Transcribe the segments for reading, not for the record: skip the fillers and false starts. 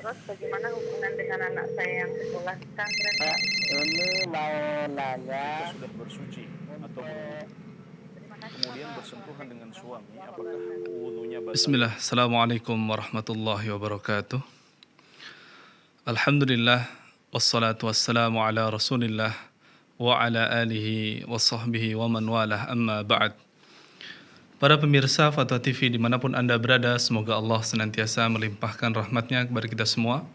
Terus bagaimana hubungan dengan anak saya yang sekolah di pesantren? Pak, ini mau nanya Ketika sudah bersuci atau berwudu, Terima kasih kemudian Bapak. bersentuhan dengan suami, Warahmatullahi apakah wabarakatuh. wudunya batal? Bismillah, Assalamualaikum warahmatullahi wabarakatuh. Alhamdulillah, wassalatu wassalamu ala rasulillah wa ala alihi wa sahbihi wa man walah, amma ba'd. Para pemirsa Fatwa TV dimanapun Anda berada, semoga Allah senantiasa melimpahkan rahmatnya kepada kita semua.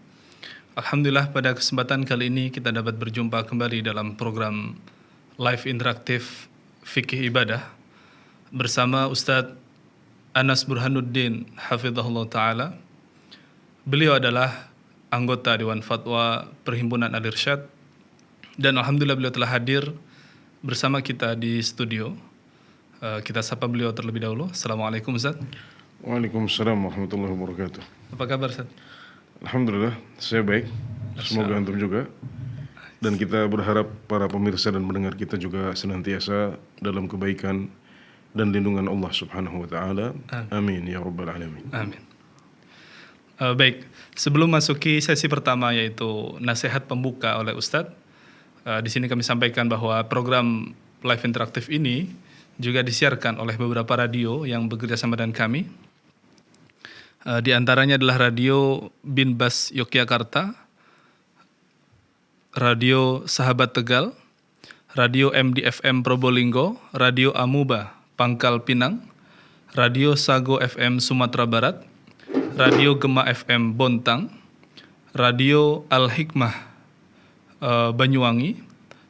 Alhamdulillah, pada kesempatan kali ini kita dapat berjumpa kembali dalam program live interaktif Fikih Ibadah bersama Ustadz Anas Burhanuddin Hafizahullah Ta'ala. Beliau adalah anggota Dewan Fatwa Perhimpunan Al-Irsyad, dan Alhamdulillah beliau telah hadir bersama kita di studio. Kita sapa beliau terlebih dahulu. Assalamualaikum Ustaz. Waalaikumsalam warahmatullahi wabarakatuh. Apa kabar Ustaz? Alhamdulillah, saya baik. Semoga antum juga. Dan kita berharap para pemirsa dan pendengar kita juga senantiasa dalam kebaikan dan lindungan Allah Subhanahu wa taala. Amin ya rabbal alamin. Amin. Baik, sebelum masuki sesi pertama yaitu nasihat pembuka oleh Ustadz, di sini kami sampaikan bahwa program live interaktif ini juga disiarkan oleh beberapa radio yang bekerja sama dengan kami. Di antaranya adalah Radio Binbas Yogyakarta, Radio Sahabat Tegal, Radio MDFM Probolinggo, Radio Amuba Pangkal Pinang, Radio Sago FM Sumatera Barat, Radio Gema FM Bontang, Radio Al-Hikmah Banyuwangi,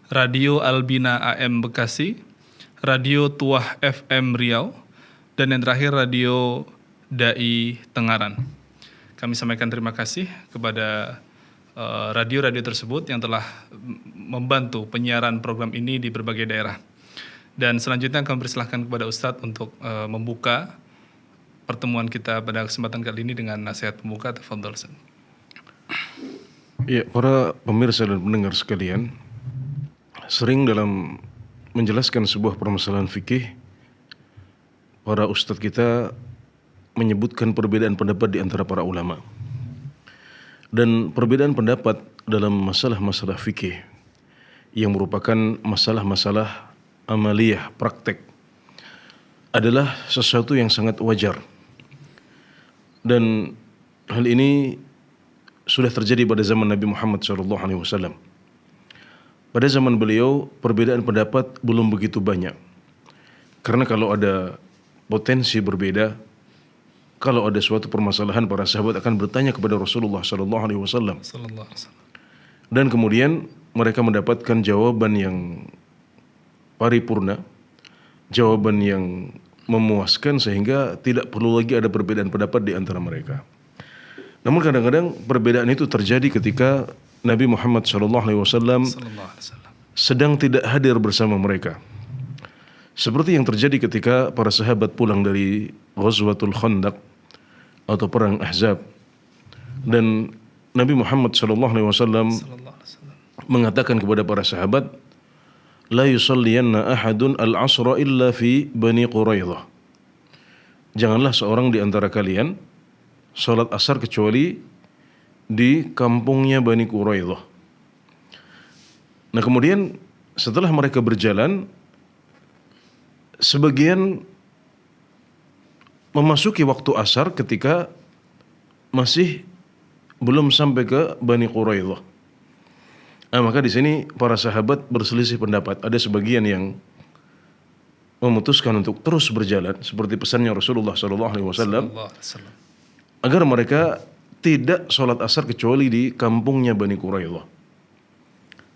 Radio Albina AM Bekasi, Radio Tuah FM Riau, dan yang terakhir Radio Dai Tengaran. Kami sampaikan terima kasih kepada radio-radio tersebut yang telah membantu penyiaran program ini di berbagai daerah. Dan selanjutnya kami persilahkan kepada Ustadz untuk membuka pertemuan kita pada kesempatan kali ini dengan nasihat pembuka. Tafadhol Ustaz. Ya, para pemirsa dan pendengar sekalian, sering dalam menjelaskan sebuah permasalahan fikih, para ustadz kita menyebutkan perbedaan pendapat di antara para ulama. Dan perbedaan pendapat dalam masalah-masalah fikih yang merupakan masalah-masalah amaliyah, praktek, adalah sesuatu yang sangat wajar. Dan hal ini sudah terjadi pada zaman Nabi Muhammad SAW. Pada zaman beliau, perbedaan pendapat belum begitu banyak. Karena kalau ada potensi berbeda, kalau ada suatu permasalahan, para sahabat akan bertanya kepada Rasulullah SAW. Dan kemudian mereka mendapatkan jawaban yang paripurna, jawaban yang memuaskan, sehingga tidak perlu lagi ada perbedaan pendapat di antara mereka. Namun kadang-kadang perbedaan itu terjadi ketika Nabi Muhammad SAW sedang tidak hadir bersama mereka. Seperti yang terjadi ketika para sahabat pulang dari Ghazwatul Khandaq atau perang Ahzab, dan Nabi Muhammad SAW mengatakan kepada para sahabat, la yusalliyanna ahadun al-asra illa fi Bani Quraidah. Janganlah seorang di antara kalian salat asar kecuali di kampungnya Bani Quraidah. Nah, kemudian setelah mereka berjalan, sebagian memasuki waktu asar ketika masih belum sampai ke Bani Quraidah. Nah, maka di sini para sahabat berselisih pendapat. Ada sebagian yang memutuskan untuk terus berjalan seperti pesannya Rasulullah SAW, agar mereka tidak sholat asar kecuali di kampungnya Bani Quraidah.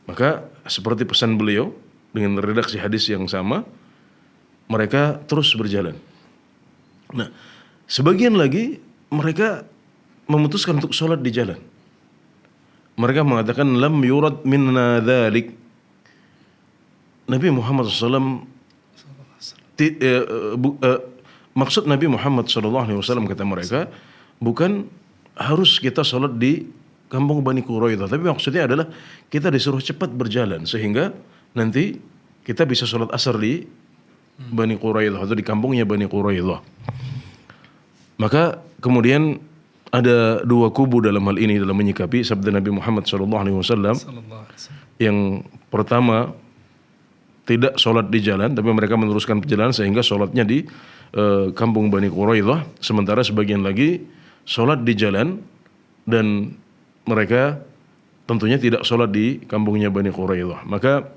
Maka seperti pesan beliau dengan redaksi hadis yang sama, mereka terus berjalan. Nah, sebagian lagi mereka memutuskan untuk sholat di jalan. Mereka mengatakan lam yurad minna dzalik. Nabi Muhammad SAW maksud Nabi Muhammad SAW, kata mereka, bukan harus kita sholat di kampung Bani Quraidah, tapi maksudnya adalah kita disuruh cepat berjalan sehingga nanti kita bisa sholat asar di Bani Quraidah atau di kampungnya Bani Quraidah. Maka kemudian ada dua kubu dalam hal ini dalam menyikapi sabda Nabi Muhammad SAW. Yang pertama, tidak sholat di jalan, tapi mereka meneruskan perjalanan sehingga sholatnya di kampung Bani Quraidah. Sementara sebagian lagi sholat di jalan dan mereka tentunya tidak sholat di kampungnya Bani Quraidah. Maka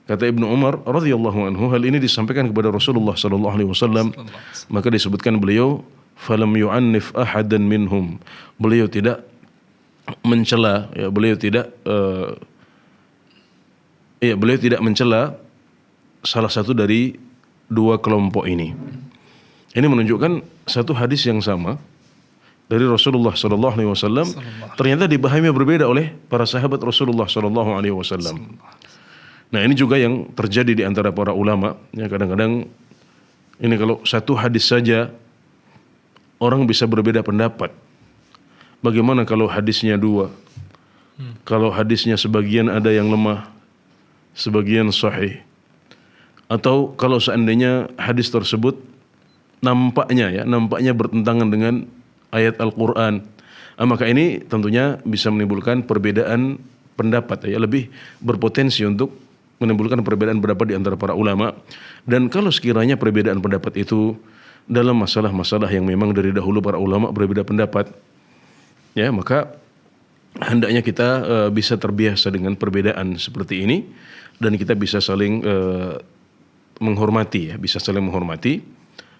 kata Ibnu Umar radhiyallahu anhu, hal ini disampaikan kepada Rasulullah sallallahu alaihi wasallam, maka disebutkan beliau falam yu'annif ahadan minhum. Beliau tidak mencela, ya, beliau tidak mencela salah satu dari dua kelompok ini. Ini menunjukkan satu hadis yang sama dari Rasulullah sallallahu alaihi wasallam ternyata dipahami berbeda oleh para sahabat Rasulullah sallallahu alaihi wasallam. Nah, ini juga yang terjadi di antara para ulama. Ya, kadang-kadang ini kalau satu hadis saja orang bisa berbeda pendapat. Bagaimana kalau hadisnya dua? Kalau hadisnya sebagian ada yang lemah, sebagian sahih. Atau kalau seandainya hadis tersebut nampaknya bertentangan dengan ayat Al-Quran. Maka ini tentunya bisa menimbulkan perbedaan pendapat, ya, lebih berpotensi untuk menimbulkan perbedaan pendapat di antara para ulama. Dan kalau sekiranya perbedaan pendapat itu dalam masalah-masalah yang memang dari dahulu para ulama berbeda pendapat, ya, maka hendaknya kita bisa terbiasa dengan perbedaan seperti ini dan kita bisa saling menghormati, ya, bisa saling menghormati.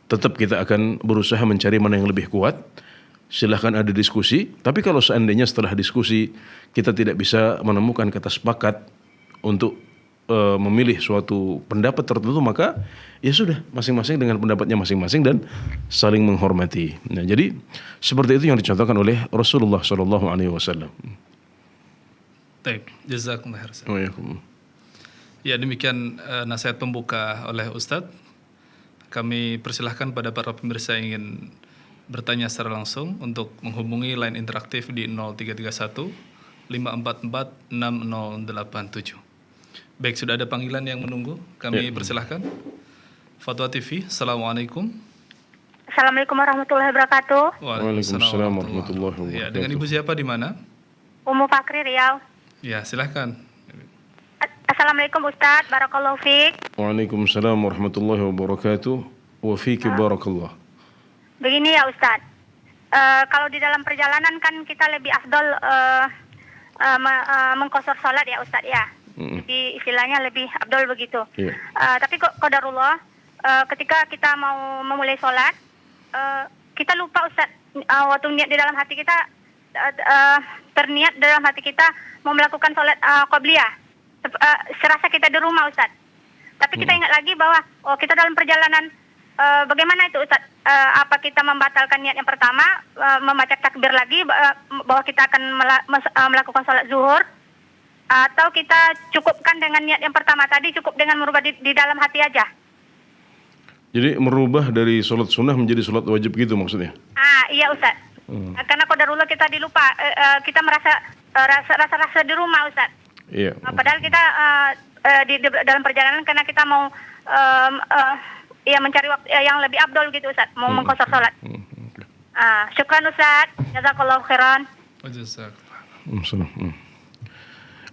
Tetap kita akan berusaha mencari mana yang lebih kuat. Silahkan ada diskusi, tapi kalau seandainya setelah diskusi kita tidak bisa menemukan kata sepakat untuk memilih suatu pendapat tertentu, maka ya sudah, masing-masing dengan pendapatnya masing-masing dan saling menghormati. Nah, jadi seperti itu yang dicontohkan oleh Rasulullah sallallahu alaihi wasallam. Baik, jazakumullah khairan. Ya, demikian nasihat pembuka oleh Ustadz. Kami persilahkan pada para pemirsa yang ingin bertanya secara langsung untuk menghubungi line interaktif di 0331 544 6087. Baik, sudah ada panggilan yang menunggu. Kami persilahkan. Fatwa TV, Assalamualaikum. Assalamualaikum warahmatullahi wabarakatuh. Waalaikumsalam warahmatullahi wabarakatuh. Ya, dengan Ibu siapa di mana? Umu Fakri, Riau. Ya, silahkan. Assalamualaikum Ustadz, barakallahu fiik. Waalaikumsalam warahmatullahi wabarakatuh. Wa fiiki barakallah. Begini ya Ustadz, kalau di dalam perjalanan kan kita lebih afdol mengqashar salat ya Ustadz ya. Jadi istilahnya lebih afdol begitu. Yeah. Tapi qadarullah, ketika kita mau memulai salat, kita lupa Ustadz, waktu niat di dalam hati kita terniat dalam hati kita mau melakukan salat qabliyah. Serasa kita di rumah Ustadz. Tapi kita ingat lagi bahwa kita dalam perjalanan, bagaimana itu Ustadz? Apa kita membatalkan niat yang pertama, membaca takbir lagi bahwa kita akan melakukan sholat zuhur, atau kita cukupkan dengan niat yang pertama tadi, cukup dengan merubah di dalam hati aja? Jadi merubah dari sholat sunnah menjadi sholat wajib gitu maksudnya? Iya Ustadz. Karena qadarullah kita dilupa, kita merasa rasa di rumah Ustadz. Iya. Padahal kita di dalam perjalanan karena kita mau mencari waktu yang lebih afdol gitu Ustaz, mau mengqashar salat. Syukran Ustaz, jazakallahu khairan. Jazakallah.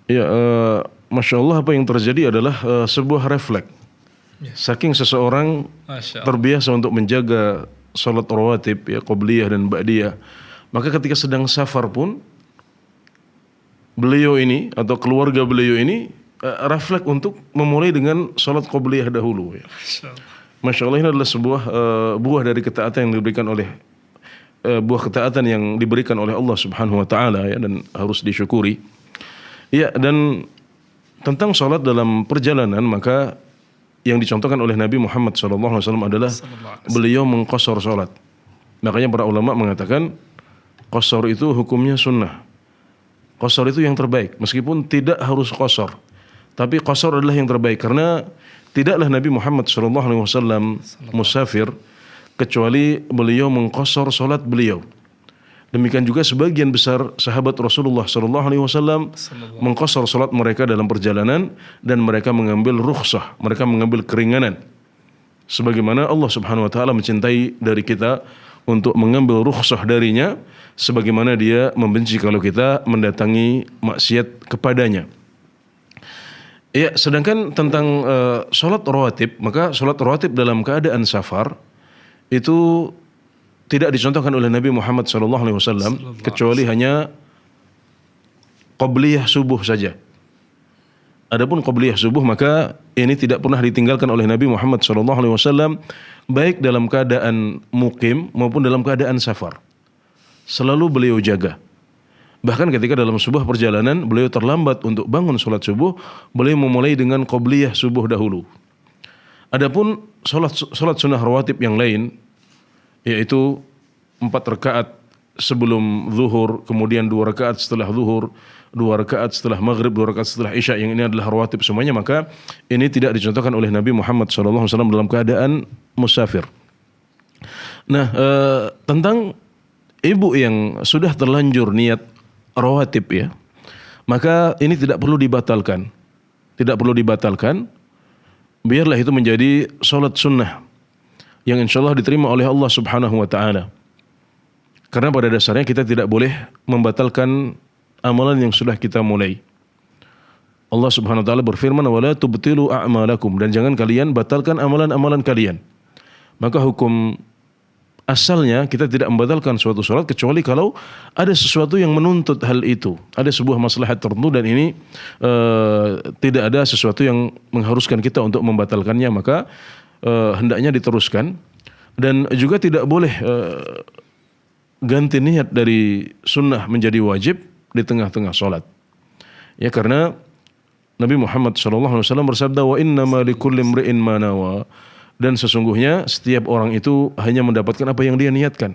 Ya, Masya Allah, apa yang terjadi adalah sebuah refleks. Saking seseorang terbiasa untuk menjaga salat rawatib, ya, qobliyah dan ba'diyah, maka ketika sedang safar pun beliau ini atau keluarga beliau ini refleks untuk memulai dengan salat qobliyah dahulu, ya. Masya Allah, ini adalah sebuah buah dari ketaatan yang diberikan oleh buah ketaatan yang diberikan oleh Allah Subhanahu wa taala, ya, dan harus disyukuri. Ya, dan tentang salat dalam perjalanan, maka yang dicontohkan oleh Nabi Muhammad SAW adalah beliau mengqashar salat. Makanya para ulama mengatakan qashar itu hukumnya sunnah. Qashar itu yang terbaik, meskipun tidak harus qashar, tapi qashar adalah yang terbaik karena tidaklah Nabi Muhammad SAW musafir kecuali beliau mengqashar salat beliau. Demikian juga sebagian besar sahabat Rasulullah SAW mengqashar salat mereka dalam perjalanan dan mereka mengambil rukhsah, mereka mengambil keringanan. Sebagaimana Allah Subhanahu wa taala mencintai dari kita untuk mengambil rukhsah darinya sebagaimana dia membenci kalau kita mendatangi maksiat kepadanya. Ya, sedangkan tentang sholat rawatib, maka sholat rawatib dalam keadaan safar itu tidak dicontohkan oleh Nabi Muhammad SAW kecuali hanya qabliyah subuh saja. Adapun qabliyah subuh maka ini tidak pernah ditinggalkan oleh Nabi Muhammad SAW baik dalam keadaan mukim maupun dalam keadaan safar. Selalu beliau jaga. Bahkan ketika dalam sebuah perjalanan beliau terlambat untuk bangun sholat subuh, beliau memulai dengan qabliyah subuh dahulu. Adapun sholat sunnah rawatib yang lain, yaitu 4 rakaat sebelum zuhur, kemudian 2 rakaat setelah zuhur, 2 rakaat setelah maghrib, 2 rakaat setelah isya, yang ini adalah rawatib semuanya, maka ini tidak dicontohkan oleh Nabi Muhammad SAW dalam keadaan musafir. Nah, tentang ibu yang sudah terlanjur niat rawatib ya, maka ini tidak perlu dibatalkan. Tidak perlu dibatalkan. Biarlah itu menjadi sholat sunnah yang insya Allah diterima oleh Allah Subhanahu wa ta'ala. Karena pada dasarnya kita tidak boleh membatalkan amalan yang sudah kita mulai. Allah Subhanahu wa ta'ala berfirman, "Wala tubtilu a'malakum," dan jangan kalian batalkan amalan-amalan kalian. Maka hukum asalnya kita tidak membatalkan suatu sholat kecuali kalau ada sesuatu yang menuntut hal itu. Ada sebuah maslahat tertentu dan ini tidak ada sesuatu yang mengharuskan kita untuk membatalkannya, maka hendaknya diteruskan. Dan juga tidak boleh ganti niat dari sunnah menjadi wajib di tengah-tengah sholat. Ya, karena Nabi Muhammad SAW bersabda, "Wa innama likulli imri'in ma nawa." Dan sesungguhnya setiap orang itu hanya mendapatkan apa yang dia niatkan.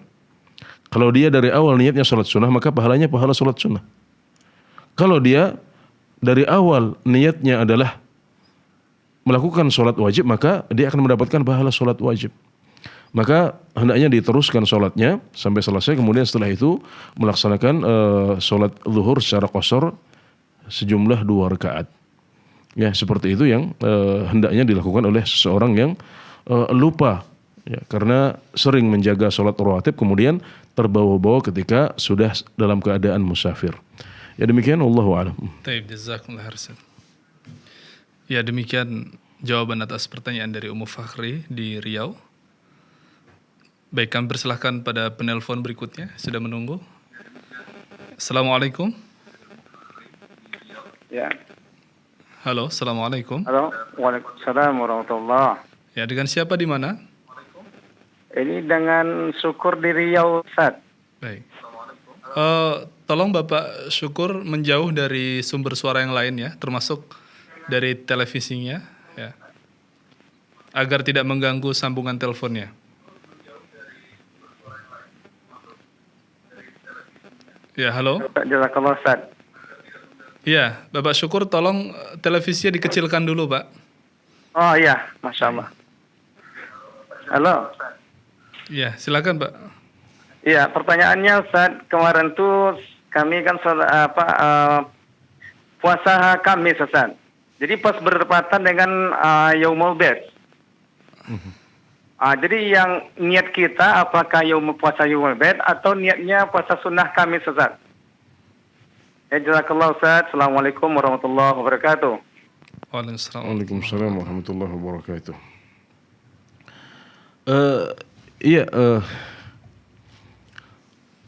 Kalau dia dari awal niatnya sholat sunnah, maka pahalanya pahala sholat sunnah. Kalau dia dari awal niatnya adalah melakukan sholat wajib, maka dia akan mendapatkan pahala sholat wajib. Maka hendaknya diteruskan sholatnya sampai selesai, kemudian setelah itu melaksanakan sholat zuhur secara qashar sejumlah 2 rakaat. Ya, seperti itu yang hendaknya dilakukan oleh seseorang yang lupa, ya, karena sering menjaga sholat rawatib kemudian terbawa-bawa ketika sudah dalam keadaan musafir. Ya, demikian, wallahu a'lam. Baik, jazakumullah khairan. Ya, demikian jawaban atas pertanyaan dari Ummu Fakhri di Riau. Baik, kami persilahkan pada penelpon berikutnya, sudah menunggu. Assalamualaikum. Ya. Halo, assalamualaikum. Halo, waalaikumsalam warahmatullah. Ya, dengan siapa di mana? Ini dengan Syukur di Riau, Ustaz. Baik. Tolong Bapak Syukur menjauh dari sumber suara yang lain ya, termasuk dari televisinya, ya, agar tidak mengganggu sambungan teleponnya. Ya, halo. Jazakallah, Ustaz. Iya, Bapak Syukur tolong televisinya dikecilkan dulu, Pak. Oh iya, Masya Allah. Halo. Iya, silakan, Pak. Iya, pertanyaannya Ustaz, kemarin tuh kami kan puasa Kamis, Ustaz. Jadi pas bertepatan dengan Yaumul Bid. Jadi yang niat kita apakah puasa Yaumul Bid atau niatnya puasa sunnah Kamis, Ustaz? Ya, jazakallah, Ustaz. Assalamualaikum warahmatullahi wabarakatuh. Waalaikumsalam warahmatullahi wabarakatuh.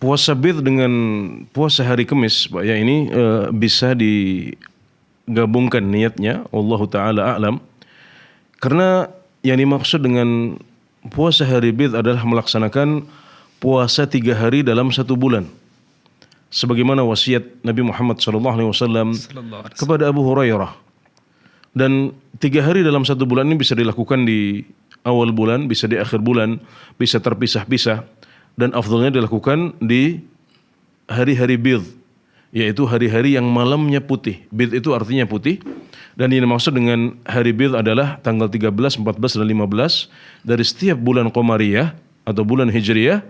Puasa Bid dengan puasa hari Kamis, Pak, ya, ini bisa digabungkan niatnya, Allahu ta'ala a'lam. Karena yang dimaksud dengan puasa hari Bid adalah melaksanakan puasa 3 hari dalam 1 bulan. Sebagaimana wasiat Nabi Muhammad SAW kepada Abu Hurairah. Dan 3 hari dalam 1 bulan ini bisa dilakukan di awal bulan, bisa di akhir bulan, bisa terpisah-pisah. Dan afdalnya dilakukan di hari-hari bid, yaitu hari-hari yang malamnya putih. Bid itu artinya putih. Dan yang dimaksud dengan hari bid adalah tanggal 13, 14, dan 15 dari setiap bulan Qamariyah atau bulan Hijriyah.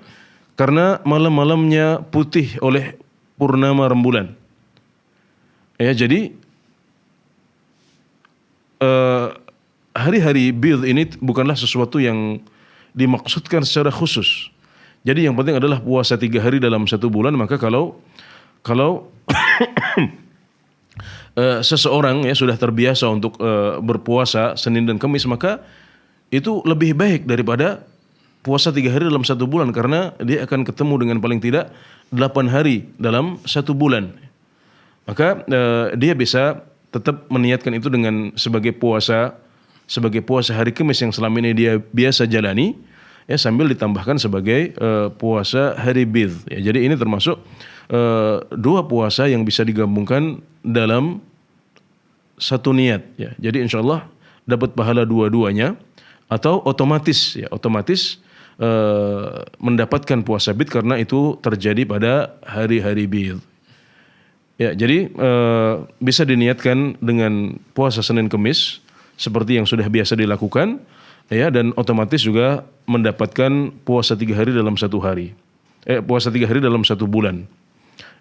Karena malam-malamnya putih oleh purnama rembulan. Ya, jadi hari-hari bid ini bukanlah sesuatu yang dimaksudkan secara khusus. Jadi yang penting adalah puasa 3 hari dalam 1 bulan. Maka kalau seseorang ya sudah terbiasa untuk berpuasa Senin dan Kamis, maka itu lebih baik daripada puasa 3 hari dalam 1 bulan, karena dia akan ketemu dengan paling tidak 8 hari dalam 1 bulan. Maka dia bisa tetap meniatkan itu dengan sebagai puasa hari Kamis yang selama ini dia biasa jalani, ya, sambil ditambahkan sebagai puasa hari Bid. Ya, jadi ini termasuk 2 puasa yang bisa digabungkan dalam 1 niat. Ya. Jadi insya Allah dapat pahala dua-duanya, atau otomatis mendapatkan puasa Bid karena itu terjadi pada hari-hari Bid. Ya, jadi bisa diniatkan dengan puasa Senin Kamis seperti yang sudah biasa dilakukan, ya, dan otomatis juga mendapatkan puasa 3 hari dalam 1 hari. Puasa 3 hari dalam 1 bulan.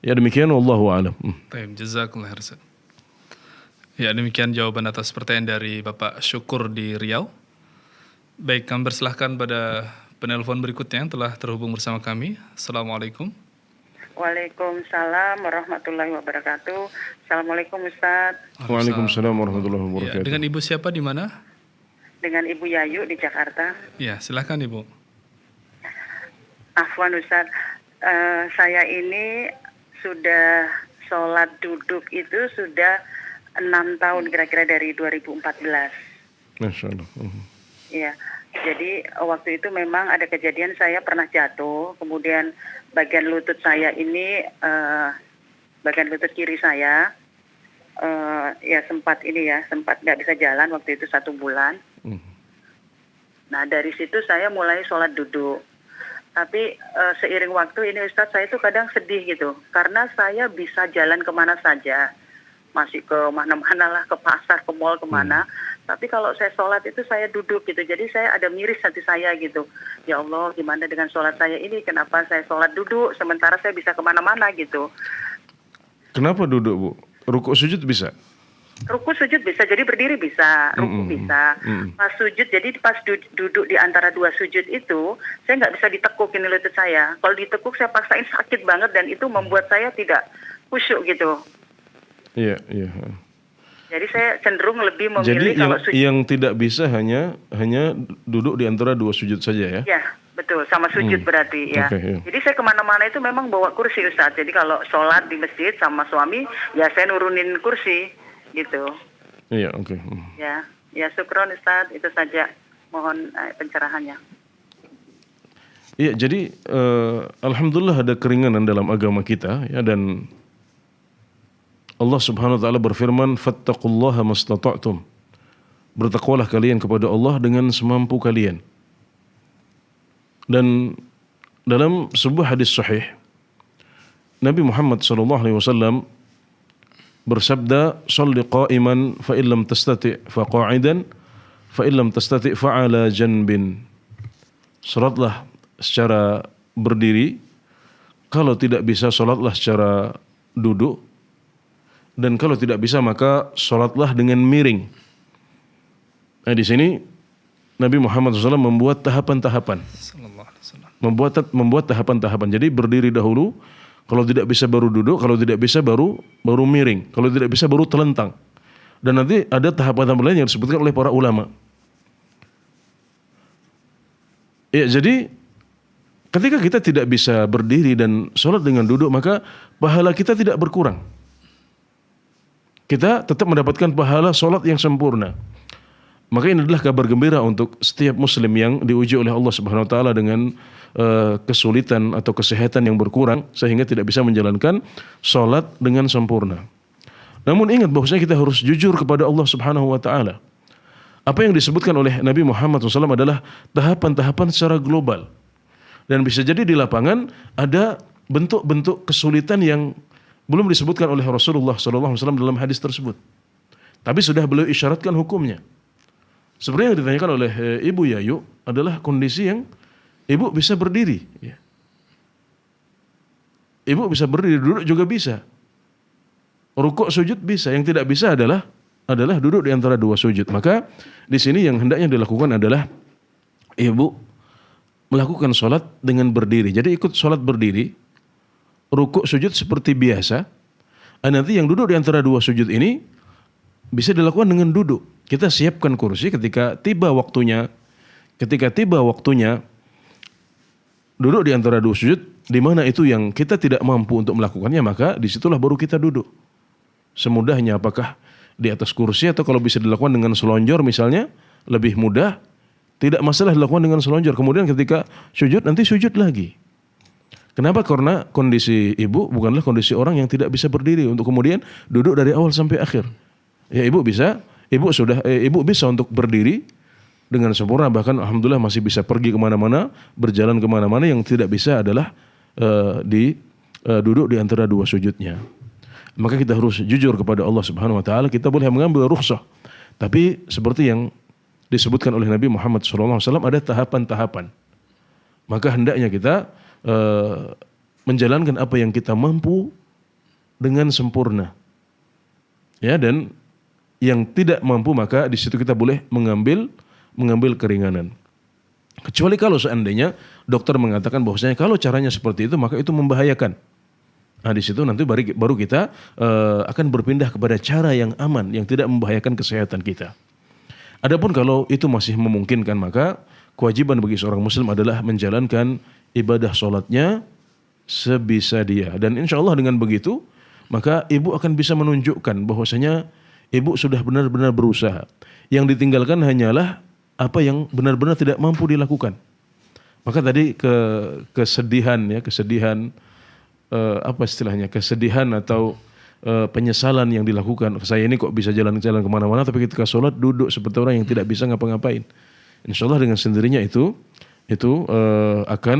Ya, demikian, wallahu a'lam. Baik, jazakallah khairan. Ya, demikian jawaban atas pertanyaan dari Bapak Syukur di Riau. Baik, kami persilahkan pada penelpon berikutnya yang telah terhubung bersama kami. Assalamualaikum. Waalaikumsalam warahmatullahi wabarakatuh. Assalamualaikum Ustaz. Waalaikumsalam warahmatullahi Ya, wabarakatuh. dengan Ibu siapa di mana? Dengan Ibu Yayu di Jakarta. Ya, silakan Ibu. Afwan Ustaz, saya ini sudah sholat duduk itu sudah 6 tahun kira-kira dari 2014. Masya Allah. Iya, jadi waktu itu memang ada kejadian saya pernah jatuh, kemudian bagian lutut saya ini, bagian lutut kiri saya, ya sempat nggak bisa jalan waktu itu 1 bulan. Nah dari situ saya mulai sholat duduk. Tapi seiring waktu ini Ustadz, saya itu kadang sedih gitu, karena saya bisa jalan kemana saja, masih ke mana-mana lah, ke pasar, ke mall, kemana. Tapi kalau saya sholat itu saya duduk gitu, jadi saya ada miris hati saya gitu. Ya Allah, gimana dengan sholat saya ini? Kenapa saya sholat duduk sementara saya bisa kemana-mana gitu? Kenapa duduk, Bu? Rukuk sujud bisa? Ruku sujud bisa, jadi berdiri bisa, ruku bisa. Pas sujud, jadi pas duduk di antara 2 sujud itu, saya nggak bisa ditekuk ini lutut saya. Kalau ditekuk saya paksain sakit banget dan itu membuat saya tidak khusyuk gitu. Iya. Jadi saya cenderung lebih memilih Jadi kalau sujud. yang tidak bisa hanya duduk di antara 2 sujud saja ya? Ya, betul, sama sujud berarti ya. Okay, iya. Jadi saya kemana-mana itu memang bawa kursi Ustaz. Jadi kalau sholat di masjid sama suami, ya saya nurunin kursi gitu. Iya, oke. Ya syukron Ustaz, itu saja. Mohon pencerahannya. Iya, jadi alhamdulillah ada keringanan dalam agama kita ya, dan Allah Subhanahu wa taala berfirman, "Fattaqullaha mastata'tum." Bertakwalah kalian kepada Allah dengan semampu kalian. Dan dalam sebuah hadis sahih, Nabi Muhammad SAW bersabda, "Shalli qa'iman fa illam tastati' fa qa'idan fa illam tastati' fa 'ala janbin." Salatlah secara berdiri, kalau tidak bisa salatlah secara duduk, dan kalau tidak bisa maka salatlah dengan miring. Nah, di sini Nabi Muhammad SAW membuat tahapan-tahapan. Membuat tahapan-tahapan. Jadi berdiri dahulu, kalau tidak bisa baru duduk, kalau tidak bisa baru miring, kalau tidak bisa baru telentang. Dan nanti ada tahapan-tahapan lain yang disebutkan oleh para ulama. Ya, jadi ketika kita tidak bisa berdiri dan sholat dengan duduk, maka pahala kita tidak berkurang. Kita tetap mendapatkan pahala sholat yang sempurna. Maka ini adalah kabar gembira untuk setiap muslim yang diuji oleh Allah Subhanahu wa taala dengan kesulitan atau kesehatan yang berkurang sehingga tidak bisa menjalankan sholat dengan sempurna. Namun ingat bahwasanya kita harus jujur kepada Allah Subhanahu wa taala. Apa yang disebutkan oleh Nabi Muhammad SAW adalah tahapan-tahapan secara global. Dan bisa jadi di lapangan ada bentuk-bentuk kesulitan yang belum disebutkan oleh Rasulullah SAW dalam hadis tersebut. Tapi sudah beliau isyaratkan hukumnya. Sebenarnya yang ditanyakan oleh Ibu Yayu adalah kondisi yang Ibu bisa berdiri. Ya. Ibu bisa berdiri, duduk juga bisa. Rukuk sujud bisa. Yang tidak bisa adalah duduk di antara 2 sujud. Maka di sini yang hendaknya dilakukan adalah Ibu melakukan sholat dengan berdiri. Jadi ikut sholat berdiri, rukuk sujud seperti biasa. Nanti yang duduk di antara dua sujud ini bisa dilakukan dengan duduk. Kita siapkan kursi ketika tiba waktunya duduk di antara dua sujud, di mana itu yang kita tidak mampu untuk melakukannya, maka disitulah baru kita duduk. Semudahnya apakah di atas kursi atau kalau bisa dilakukan dengan selonjor misalnya, lebih mudah, tidak masalah dilakukan dengan selonjor. Kemudian ketika sujud, nanti sujud lagi. Kenapa? Karena kondisi ibu bukanlah kondisi orang yang tidak bisa berdiri untuk kemudian duduk dari awal sampai akhir. Ya ibu bisa untuk berdiri dengan sempurna, bahkan alhamdulillah masih bisa pergi kemana-mana, berjalan kemana-mana. Yang tidak bisa adalah duduk di antara dua sujudnya. Maka kita harus jujur kepada Allah Subhanahu Wa Taala. Kita boleh mengambil rukhsah, tapi seperti yang disebutkan oleh Nabi Muhammad SAW ada tahapan-tahapan. Maka hendaknya kita menjalankan apa yang kita mampu dengan sempurna. Ya, dan yang tidak mampu maka di situ kita boleh mengambil keringanan. Kecuali kalau seandainya dokter mengatakan bahwasanya kalau caranya seperti itu maka itu membahayakan. Nah di situ nanti baru kita akan berpindah kepada cara yang aman yang tidak membahayakan kesehatan kita. Adapun kalau itu masih memungkinkan maka kewajiban bagi seorang muslim adalah menjalankan ibadah sholatnya sebisa dia. Dan insya Allah dengan begitu maka ibu akan bisa menunjukkan bahwasanya ibu sudah benar-benar berusaha. Yang ditinggalkan hanyalah apa yang benar-benar tidak mampu dilakukan. Maka tadi kesedihan atau penyesalan yang dilakukan. Saya ini kok bisa jalan-jalan kemana-mana tapi ketika sholat duduk seperti orang yang tidak bisa ngapa-ngapain. Insya Allah dengan sendirinya itu akan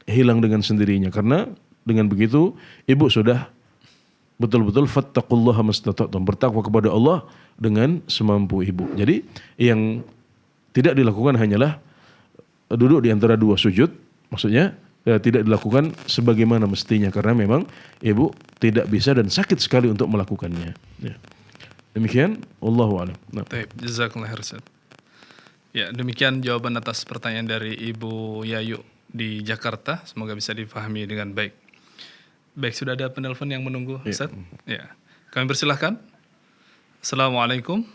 hilang dengan sendirinya. Karena dengan begitu ibu sudah betul-betul fattaqullaha mastata'tum, bertakwa kepada Allah dengan semampu ibu. Jadi yang tidak dilakukan hanyalah duduk di antara dua sujud, maksudnya tidak dilakukan sebagaimana mestinya karena memang ibu tidak bisa dan sakit sekali untuk melakukannya. Ya. Demikian, wallahu a'lam. Nah. Baik, jazakallahu khairan. Ya, demikian jawaban atas pertanyaan dari Ibu Yayu di Jakarta. Semoga bisa dipahami dengan baik. Baik, sudah ada penelpon yang menunggu, Ustaz? Ya. Kami persilahkan. Assalamualaikum.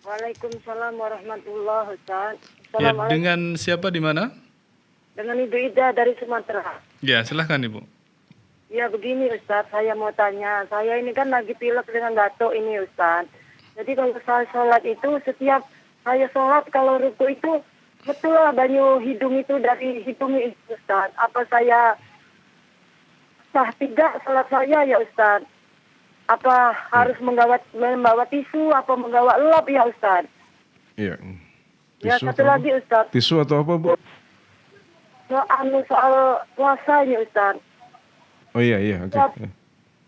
Waalaikumsalam warahmatullahi wabarakatuh. Ya, dengan siapa di mana? Dengan Ibu Ida dari Sumatera. Ya, silahkan Ibu. Ya begini Ustaz, saya mau tanya. Saya ini kan lagi pilek dengan batuk ini Ustaz. Jadi kalau saya sholat itu setiap saya sholat kalau ruku itu betul lah banyu hidung itu dari hidung itu Ustaz. Apa saya sah tidak sholat saya ya Ustaz? Apa harus membawa tisu apa membawa lap ya Ustaz? Iya. Ya satu lagi Ustaz. Tisu atau apa Bu? Soal puasa ini Ustaz. Oh iya, oke. Okay.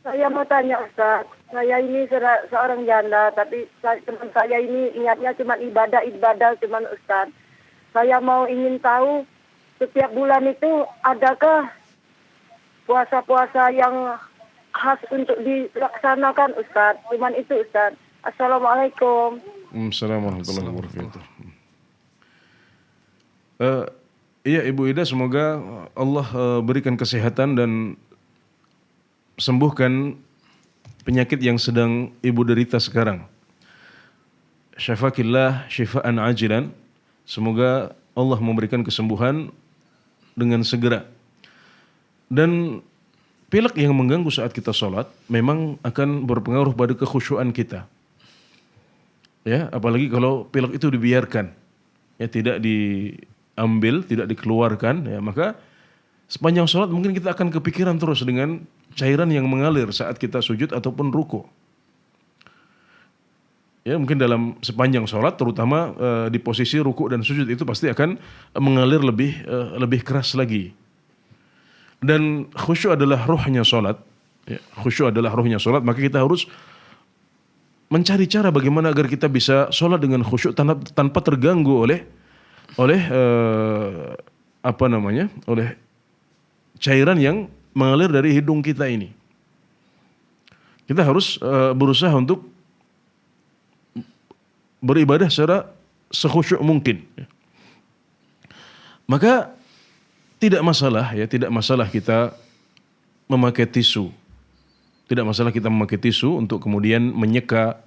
Saya mau tanya Ustaz, saya ini seorang janda, tapi teman saya ini niatnya cuma ibadah cuma Ustaz. Saya ingin tahu setiap bulan itu adakah puasa-puasa yang khas untuk dilaksanakan Ustaz? Cuman itu Ustaz. Assalamualaikum. Assalamualaikum warahmatullahi wabarakatuh. Iya Ibu Ida, semoga Allah berikan kesehatan dan sembuhkan penyakit yang sedang Ibu derita sekarang. Syafakillah syifaan ajilan. Semoga Allah memberikan kesembuhan dengan segera. Dan pilek yang mengganggu saat kita sholat memang akan berpengaruh pada kekhusyuan kita. Ya, apalagi kalau pilek itu dibiarkan, ya tidak diambil, tidak dikeluarkan, ya maka sepanjang sholat mungkin kita akan kepikiran terus dengan cairan yang mengalir saat kita sujud ataupun ruku. Ya mungkin dalam sepanjang sholat, terutama di posisi ruku dan sujud itu pasti akan mengalir lebih keras lagi. Dan khusyuk adalah ruhnya sholat. Ya, khusyuk adalah ruhnya sholat, maka kita harus mencari cara bagaimana agar kita bisa sholat dengan khusyuk tanpa terganggu oleh cairan yang mengalir dari hidung kita ini. Kita harus berusaha untuk beribadah secara sekhusyuk mungkin. Maka tidak masalah ya, tidak masalah kita memakai tisu. Tidak masalah kita memakai tisu untuk kemudian menyeka,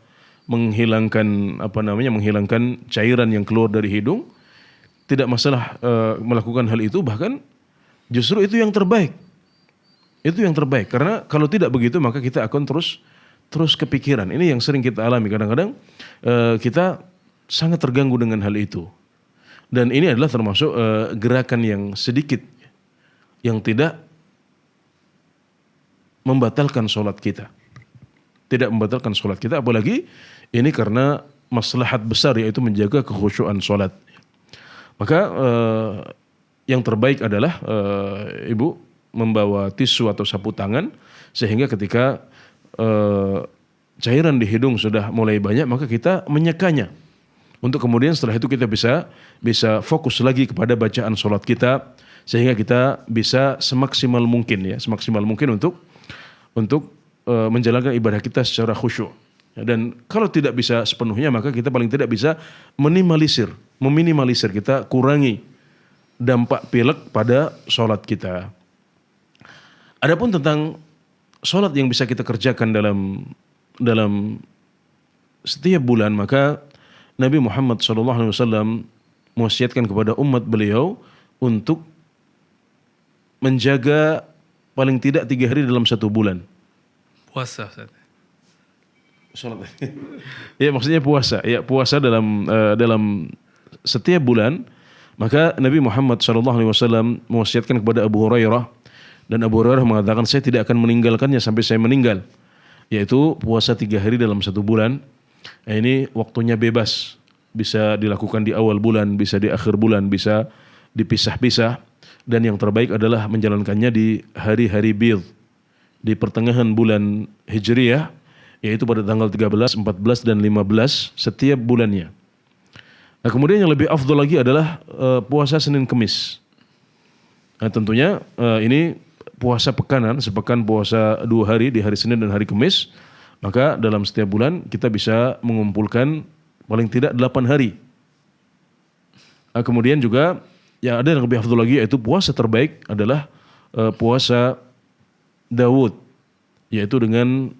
menghilangkan menghilangkan cairan yang keluar dari hidung. Tidak masalah melakukan hal itu, bahkan justru itu yang terbaik. Itu yang terbaik, karena kalau tidak begitu maka kita akan terus kepikiran. Ini yang sering kita alami, kadang-kadang kita sangat terganggu dengan hal itu. Dan ini adalah termasuk gerakan yang sedikit yang tidak membatalkan sholat kita. Tidak membatalkan sholat kita, apalagi ini karena maslahat besar, yaitu menjaga kekhusyuan sholat. Maka yang terbaik adalah ibu membawa tisu atau sapu tangan, sehingga ketika cairan di hidung sudah mulai banyak, maka kita menyekanya. Untuk kemudian setelah itu kita bisa fokus lagi kepada bacaan sholat kita, sehingga kita bisa semaksimal mungkin untuk menjalankan ibadah kita secara khusyuk. Dan kalau tidak bisa sepenuhnya, maka kita paling tidak bisa meminimalisir, kita kurangi dampak pilek pada sholat kita. Adapun tentang sholat yang bisa kita kerjakan dalam setiap bulan, maka Nabi Muhammad SAW mewasiatkan kepada umat beliau untuk menjaga paling tidak 3 hari dalam 1 bulan. Puasa, Ustaz. Sholat. Ya, maksudnya puasa. Ya, puasa dalam setiap bulan. Maka Nabi Muhammad SAW mewasiatkan kepada Abu Hurairah, dan Abu Hurairah mengatakan, saya tidak akan meninggalkannya sampai saya meninggal, yaitu puasa 3 hari dalam 1 bulan. Nah, ini waktunya bebas, bisa dilakukan di awal bulan, bisa di akhir bulan, bisa dipisah-pisah, dan yang terbaik adalah menjalankannya di hari-hari bidh, di pertengahan bulan Hijriyah, yaitu pada tanggal 13, 14, dan 15 setiap bulannya. Nah, kemudian yang lebih afdol lagi adalah puasa Senin Kemis. Nah, tentunya ini puasa pekanan, sepekan puasa 2 hari di hari Senin dan hari Kemis. Maka dalam setiap bulan kita bisa mengumpulkan paling tidak 8 hari. Nah, kemudian juga yang ada yang lebih afdol lagi, yaitu puasa terbaik adalah puasa Daud, yaitu dengan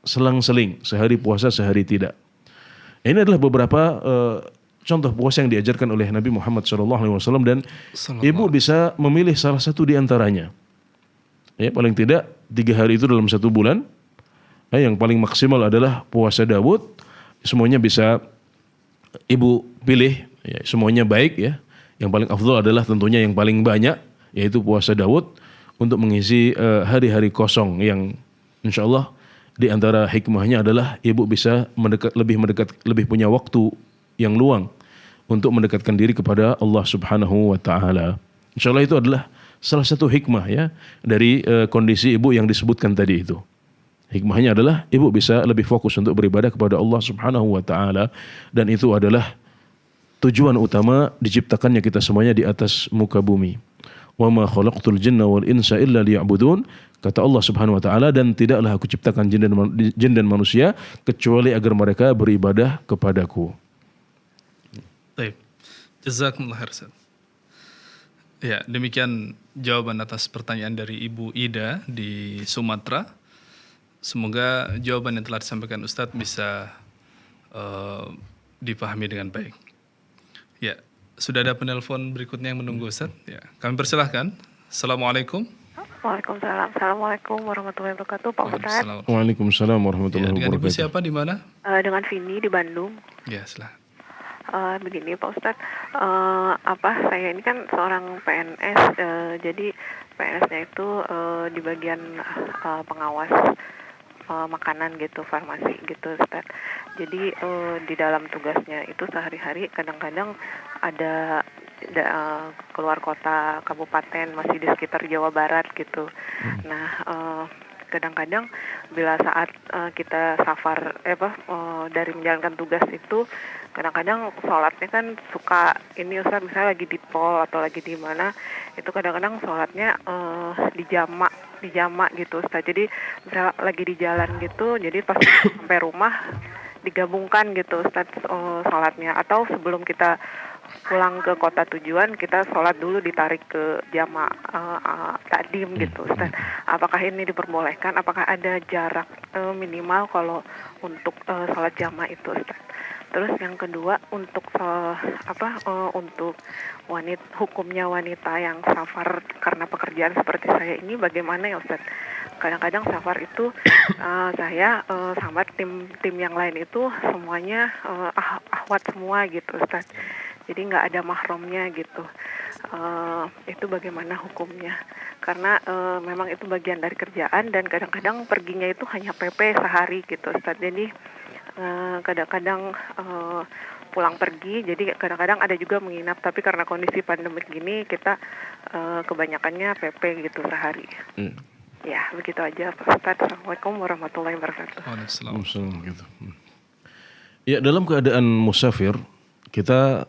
selang-seling, sehari puasa sehari tidak. Ini adalah beberapa contoh puasa yang diajarkan oleh Nabi Muhammad SAW, dan ibu bisa memilih salah satu di antaranya. Ya, paling tidak 3 hari itu dalam 1 bulan. Yang paling maksimal adalah puasa Daud. Semuanya bisa ibu pilih, ya, semuanya baik ya. Yang paling afdal adalah tentunya yang paling banyak, yaitu puasa Daud, untuk mengisi hari-hari kosong yang insya Allah di antara hikmahnya adalah ibu bisa lebih punya waktu yang luang untuk mendekatkan diri kepada Allah Subhanahu wa taala. Insya Allah itu adalah salah satu hikmah ya dari kondisi ibu yang disebutkan tadi itu. Hikmahnya adalah ibu bisa lebih fokus untuk beribadah kepada Allah Subhanahu wa taala, dan itu adalah tujuan utama diciptakannya kita semuanya di atas muka bumi. Wa ma khalaqtul jinna wal insa illa liya'budun, kata Allah Subhanahu wa taala, dan tidaklah aku ciptakan jin dan manusia kecuali agar mereka beribadah kepadaku. Baik. Jazakumullah khairan. Ya, demikian jawaban atas pertanyaan dari Ibu Ida di Sumatera. Semoga jawaban yang telah disampaikan Ustadz bisa dipahami dengan baik. Ya, sudah ada penelpon berikutnya yang menunggu Ustadz. Ya, kami persilahkan. Assalamualaikum. Waalaikumsalam. Assalamualaikum warahmatullahi wabarakatuh, Pak Ustadz. Waalaikumsalam warahmatullahi wabarakatuh. Dengan Ibu siapa di mana? Dengan Vini di Bandung. Ya, silahkan. Begini Pak Ustadz, saya ini kan seorang PNS, jadi PNS-nya itu di bagian pengawas makanan gitu, farmasi gitu Ustadz. Jadi di dalam tugasnya itu sehari-hari kadang-kadang ada keluar kota, kabupaten, masih di sekitar Jawa Barat gitu. Nah, kadang-kadang bila saat kita safar dari menjalankan tugas itu, kadang-kadang sholatnya kan suka ini Ustaz, misalnya lagi di pol atau lagi di mana, itu kadang-kadang sholatnya dijamak gitu Ustaz. Jadi misalnya lagi di jalan gitu, jadi pas sampai rumah digabungkan gitu Ustaz sholatnya, atau sebelum kita pulang ke kota tujuan kita sholat dulu ditarik ke jamaah takdim gitu Ustaz. Apakah ini diperbolehkan? Apakah ada jarak minimal kalau untuk sholat jamaah itu Ustaz? Terus yang kedua untuk untuk hukumnya wanita yang safar karena pekerjaan seperti saya ini bagaimana ya Ustaz? Kadang-kadang safar itu saya sama tim yang lain itu semuanya ahwat semua gitu Ustaz. Jadi nggak ada mahramnya gitu. Itu bagaimana hukumnya? Karena memang itu bagian dari kerjaan dan kadang-kadang perginya itu hanya PP sehari gitu Ustaz. Jadi kadang-kadang pulang pergi, jadi kadang-kadang ada juga menginap. Tapi karena kondisi pandemi gini kita kebanyakannya PP gitu sehari. Ya, begitu aja Pak Ustaz. Assalamualaikum warahmatullahi wabarakatuh. Waalaikumsalam gitu. Ya, dalam keadaan musafir kita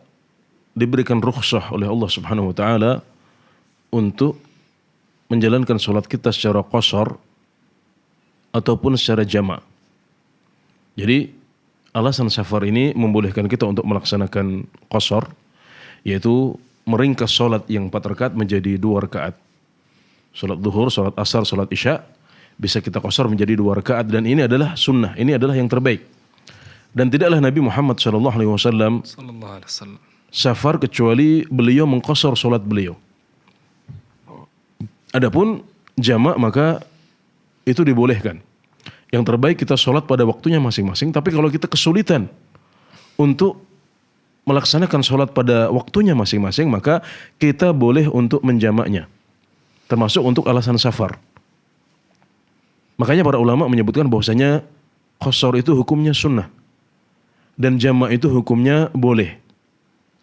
diberikan rukhsah oleh Allah Subhanahu wa taala untuk menjalankan salat kita secara qashar ataupun secara jama'. Jadi alasan safar ini membolehkan kita untuk melaksanakan qashar, yaitu meringkas salat yang 4 rakaat menjadi 2 rakaat. Salat zuhur, salat asar, salat isya bisa kita qashar menjadi 2 rakaat dan ini adalah sunnah, ini adalah yang terbaik. Dan tidaklah Nabi Muhammad SAW safar kecuali beliau mengqashar salat beliau. Adapun jama' maka itu dibolehkan. Yang terbaik kita sholat pada waktunya masing-masing. Tapi kalau kita kesulitan untuk melaksanakan sholat pada waktunya masing-masing, maka kita boleh untuk menjamaknya. Termasuk untuk alasan safar. Makanya para ulama menyebutkan bahwasanya qashar itu hukumnya sunnah. Dan jama' itu hukumnya boleh.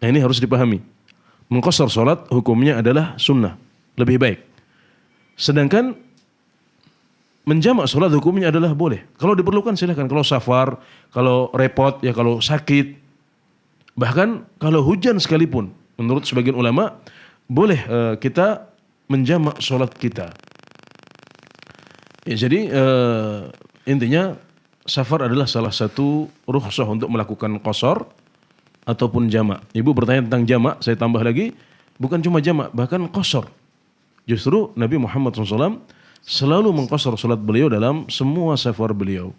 Nah, ini harus dipahami. Mengqashar sholat hukumnya adalah sunnah. Lebih baik. Sedangkan menjamak sholat hukumnya adalah boleh. Kalau diperlukan silakan. Kalau safar, kalau repot, ya kalau sakit. Bahkan kalau hujan sekalipun. Menurut sebagian ulama, boleh kita menjamak sholat kita. Ya, jadi intinya safar adalah salah satu rukhsah untuk melakukan qashar ataupun jamak. Ibu bertanya tentang jamak, saya tambah lagi. Bukan cuma jamak, bahkan qashar. Justru Nabi Muhammad SAW selalu mengqashar salat beliau dalam semua safar beliau.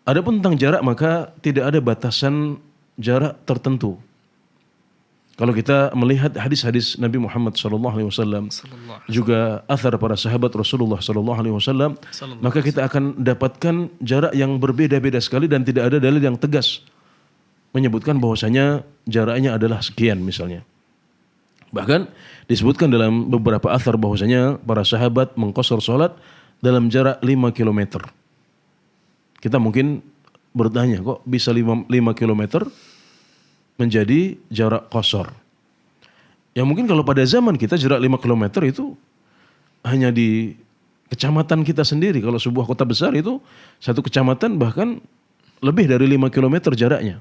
Adapun tentang jarak maka tidak ada batasan jarak tertentu. Kalau kita melihat hadis-hadis Nabi Muhammad SAW juga athar para sahabat Rasulullah SAW, maka kita akan dapatkan jarak yang berbeda-beda sekali dan tidak ada dalil yang tegas menyebutkan bahwasanya jaraknya adalah sekian misalnya. Bahkan disebutkan dalam beberapa athar bahwasanya para sahabat mengqashar salat dalam jarak 5 km. Kita mungkin bertanya, kok bisa 5 km menjadi jarak qashar? Ya mungkin kalau pada zaman kita jarak 5 km itu hanya di kecamatan kita sendiri. Kalau sebuah kota besar itu satu kecamatan bahkan lebih dari 5 km jaraknya.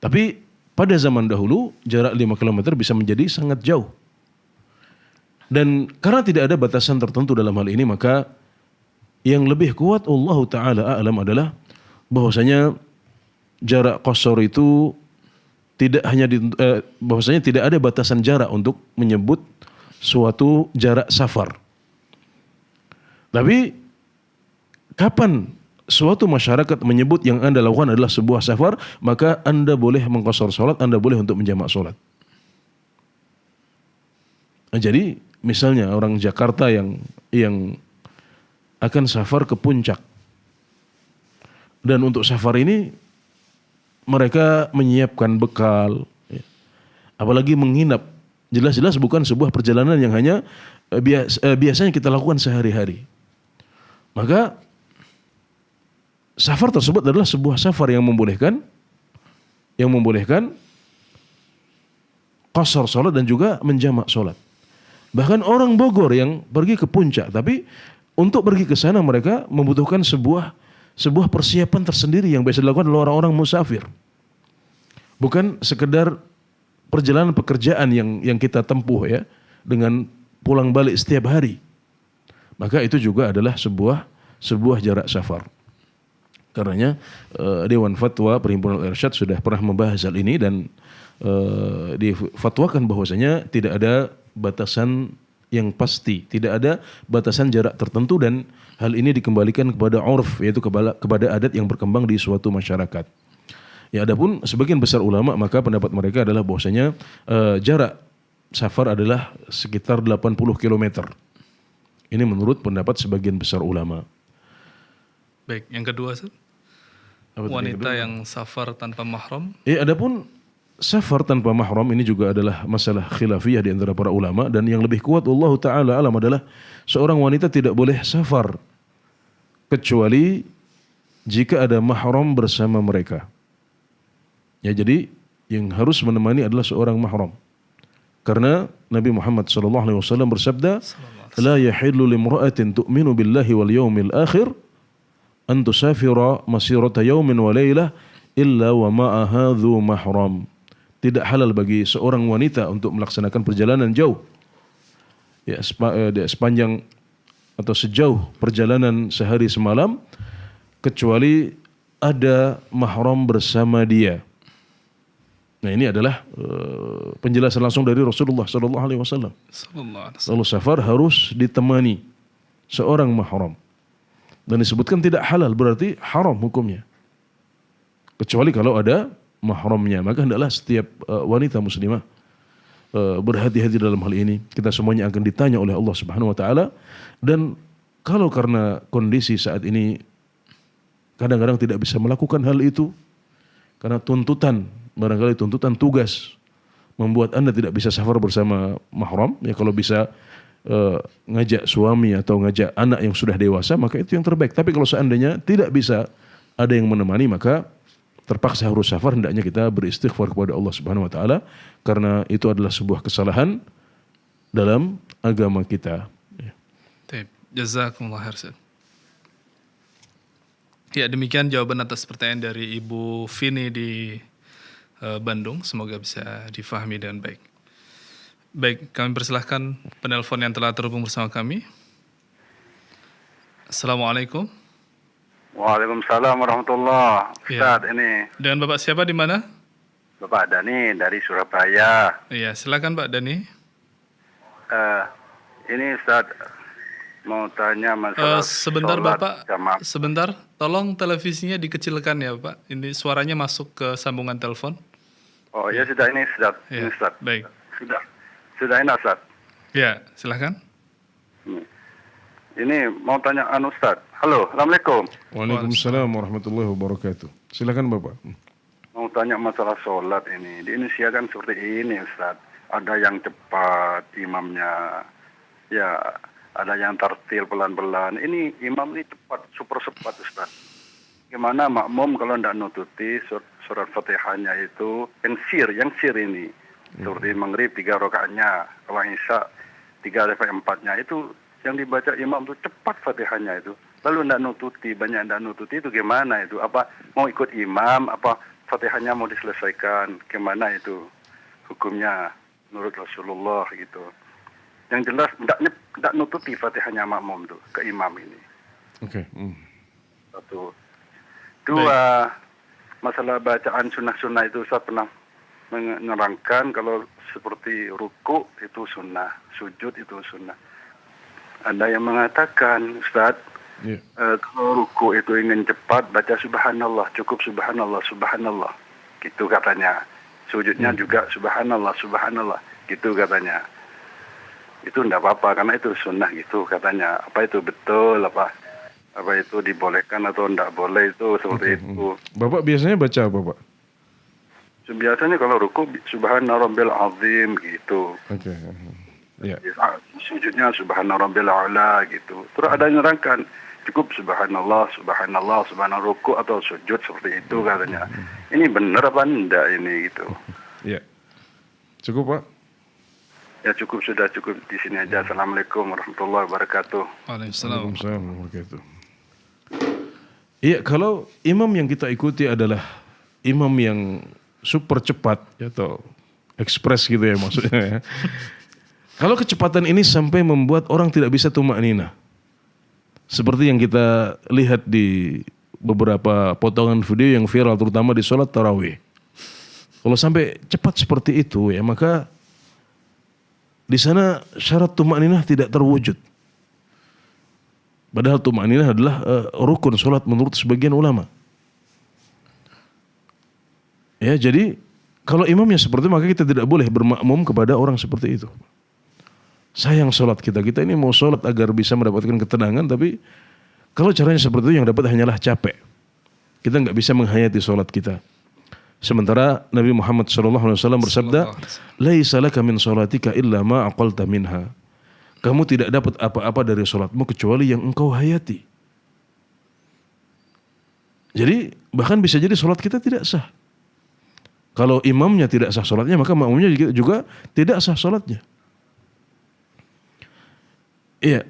Tapi pada zaman dahulu jarak 5 km bisa menjadi sangat jauh. Dan karena tidak ada batasan tertentu dalam hal ini, maka yang lebih kuat Allah Ta'ala a'lam adalah bahwasanya jarak qashar itu tidak hanya bahwasanya tidak ada batasan jarak untuk menyebut suatu jarak safar. Tapi kapan suatu masyarakat menyebut yang Anda lakukan adalah sebuah safar, maka Anda boleh mengqashar salat, Anda boleh untuk menjamak salat. Nah, jadi misalnya orang Jakarta yang akan safar ke puncak. Dan untuk safar ini mereka menyiapkan bekal, ya. Apalagi menginap. Jelas-jelas bukan sebuah perjalanan yang hanya biasanya kita lakukan sehari-hari. Maka safar tersebut adalah sebuah safar yang membolehkan qashar salat dan juga menjamak salat. Bahkan orang Bogor yang pergi ke puncak, tapi untuk pergi ke sana mereka membutuhkan sebuah persiapan tersendiri yang biasa dilakukan oleh orang-orang musafir. Bukan sekedar perjalanan pekerjaan yang kita tempuh ya dengan pulang balik setiap hari. Maka itu juga adalah sebuah jarak safar. Karenanya Dewan Fatwa Perhimpunan Al-Irsyad sudah pernah membahas hal ini dan difatwakan bahwasanya tidak ada batasan yang pasti, tidak ada batasan jarak tertentu dan hal ini dikembalikan kepada urf, yaitu kepada adat yang berkembang di suatu masyarakat. Ya, adapun sebagian besar ulama maka pendapat mereka adalah bahwasanya jarak safar adalah sekitar 80 km. Ini menurut pendapat sebagian besar ulama. Baik, yang kedua, Ustaz. Wanita yang safar tanpa mahram. Adapun safar tanpa mahram ini juga adalah masalah khilafiyah di antara para ulama dan yang lebih kuat Allah Ta'ala alam adalah seorang wanita tidak boleh safar kecuali jika ada mahram bersama mereka. Ya, jadi yang harus menemani adalah seorang mahram. Karena Nabi Muhammad SAW bersabda, "La yahillu limra'atin tu'minu billahi wal yawmil akhir an tusafira masirata yawmin wa laylah illa wa ma'aha dhu mahram." Tidak halal bagi seorang wanita untuk melaksanakan perjalanan jauh. Ya, sepanjang atau sejauh perjalanan sehari semalam kecuali ada mahram bersama dia. Nah, ini adalah penjelasan langsung dari Rasulullah SAW. Lalu safar harus ditemani seorang mahram. Dan disebutkan tidak halal berarti haram hukumnya. Kecuali kalau ada mahramnya, maka hendaklah setiap wanita muslimah berhati-hati dalam hal ini. Kita semuanya akan ditanya oleh Allah Subhanahu wa taala dan kalau karena kondisi saat ini kadang-kadang tidak bisa melakukan hal itu karena tuntutan, barangkali tuntutan tugas membuat Anda tidak bisa safar bersama mahram, ya kalau bisa ngajak suami atau ngajak anak yang sudah dewasa, maka itu yang terbaik. Tapi kalau seandainya tidak bisa ada yang menemani, maka terpaksa harus safar, hendaknya kita beristighfar kepada Allah Subhanahu wa taala karena itu adalah sebuah kesalahan dalam agama kita. Baik, jazakumullah khair. Ya, demikian jawaban atas pertanyaan dari Ibu Vini di Bandung. Semoga bisa difahami dengan baik. Baik, kami persilahkan penelpon yang telah terhubung bersama kami. Assalamualaikum. Waalaikumsalam warahmatullahi wabarakatuh. Ustaz, ini. Dengan Bapak siapa di mana? Bapak Dani dari Surabaya. Iya, silakan Pak Dani. Ini Ustaz mau tanya masalah sebentar sholat Bapak, jamaah. sebentar. Tolong televisinya dikecilkan ya Pak. Ini suaranya masuk ke sambungan telepon. Oh ya sudah ini Ustaz. Ya, Ini Ustaz. baik. Sudah ini Ustaz. Ya, silakan. Ini mau tanya Ustaz. Halo, Assalamualaikum. Waalaikumsalam warahmatullahi wabarakatuh. Silakan Bapak. Mau tanya masalah sholat ini. Di Indonesia kan seperti ini Ustaz. Ada yang cepat imamnya. Ya, ada yang tartil pelan-pelan. Ini imam ini cepat, super cepat Ustaz. Gimana makmum kalau tidak nututi surat Fatihahnya itu yang sir ini. Seperti Maghrib 3 rakaatnya, kalau Isya 3 sampai 4-nya itu yang dibaca imam itu cepat Fatihahnya itu. Lalu tidak nututi, banyak tidak nututi itu gimana itu? Apa mau ikut imam, apa Fatihahnya mau diselesaikan? Gimana itu hukumnya menurut Rasulullah gitu? Yang jelas tidak nututi Fatihahnya makmum tuh ke imam ini. Oke. Satu. Dua, masalah bacaan sunnah-sunnah itu saya pernah menerangkan kalau seperti ruku itu sunnah, sujud itu sunnah. Ada yang mengatakan, Ustaz, kalau ruku itu ingin cepat, baca subhanallah, cukup subhanallah, subhanallah. Gitu katanya. Sujudnya juga subhanallah, subhanallah. Gitu katanya. Itu tidak apa-apa, karena itu sunnah gitu katanya. Apa itu betul, apa itu dibolehkan atau tidak boleh itu seperti itu. Bapak biasanya baca apa Pak? Biasanya kalau ruku subhana rabbil azim gitu. Oke. Ya. Sujudnya subhana rabbil a'la gitu. Terus ada yang nerangkan cukup subhanallah, subhanallah, subhanallah ruku atau sujud seperti itu katanya. Ini benar apa enggak ini gitu. Ya. Cukup Pak? Ya cukup, sudah cukup di sini aja. Assalamualaikum warahmatullahi wabarakatuh. Waalaikumsalam warahmatullahi wabarakatuh. Iya, kalau imam yang kita ikuti adalah imam yang super cepat atau ekspres gitu ya maksudnya ya. Kalau kecepatan ini sampai membuat orang tidak bisa tumaknina. Seperti yang kita lihat di beberapa potongan video yang viral terutama di sholat tarawih. Kalau sampai cepat seperti itu ya, maka di sana syarat tumakninah tidak terwujud. Padahal tumakninah adalah rukun sholat menurut sebagian ulama. Ya, jadi kalau imamnya seperti itu, maka kita tidak boleh bermakmum kepada orang seperti itu. Sayang sholat kita ini mau sholat agar bisa mendapatkan ketenangan, tapi kalau caranya seperti itu yang dapat hanyalah capek. Kita nggak bisa menghayati sholat kita. Sementara Nabi Muhammad SAW bersabda, "Laisa laka min sholatika illa ma aqalta minha." Kamu tidak dapat apa-apa dari sholatmu kecuali yang engkau hayati. Jadi bahkan bisa jadi sholat kita tidak sah. Kalau imamnya tidak sah sholatnya, maka makmumnya juga tidak sah sholatnya. Iya.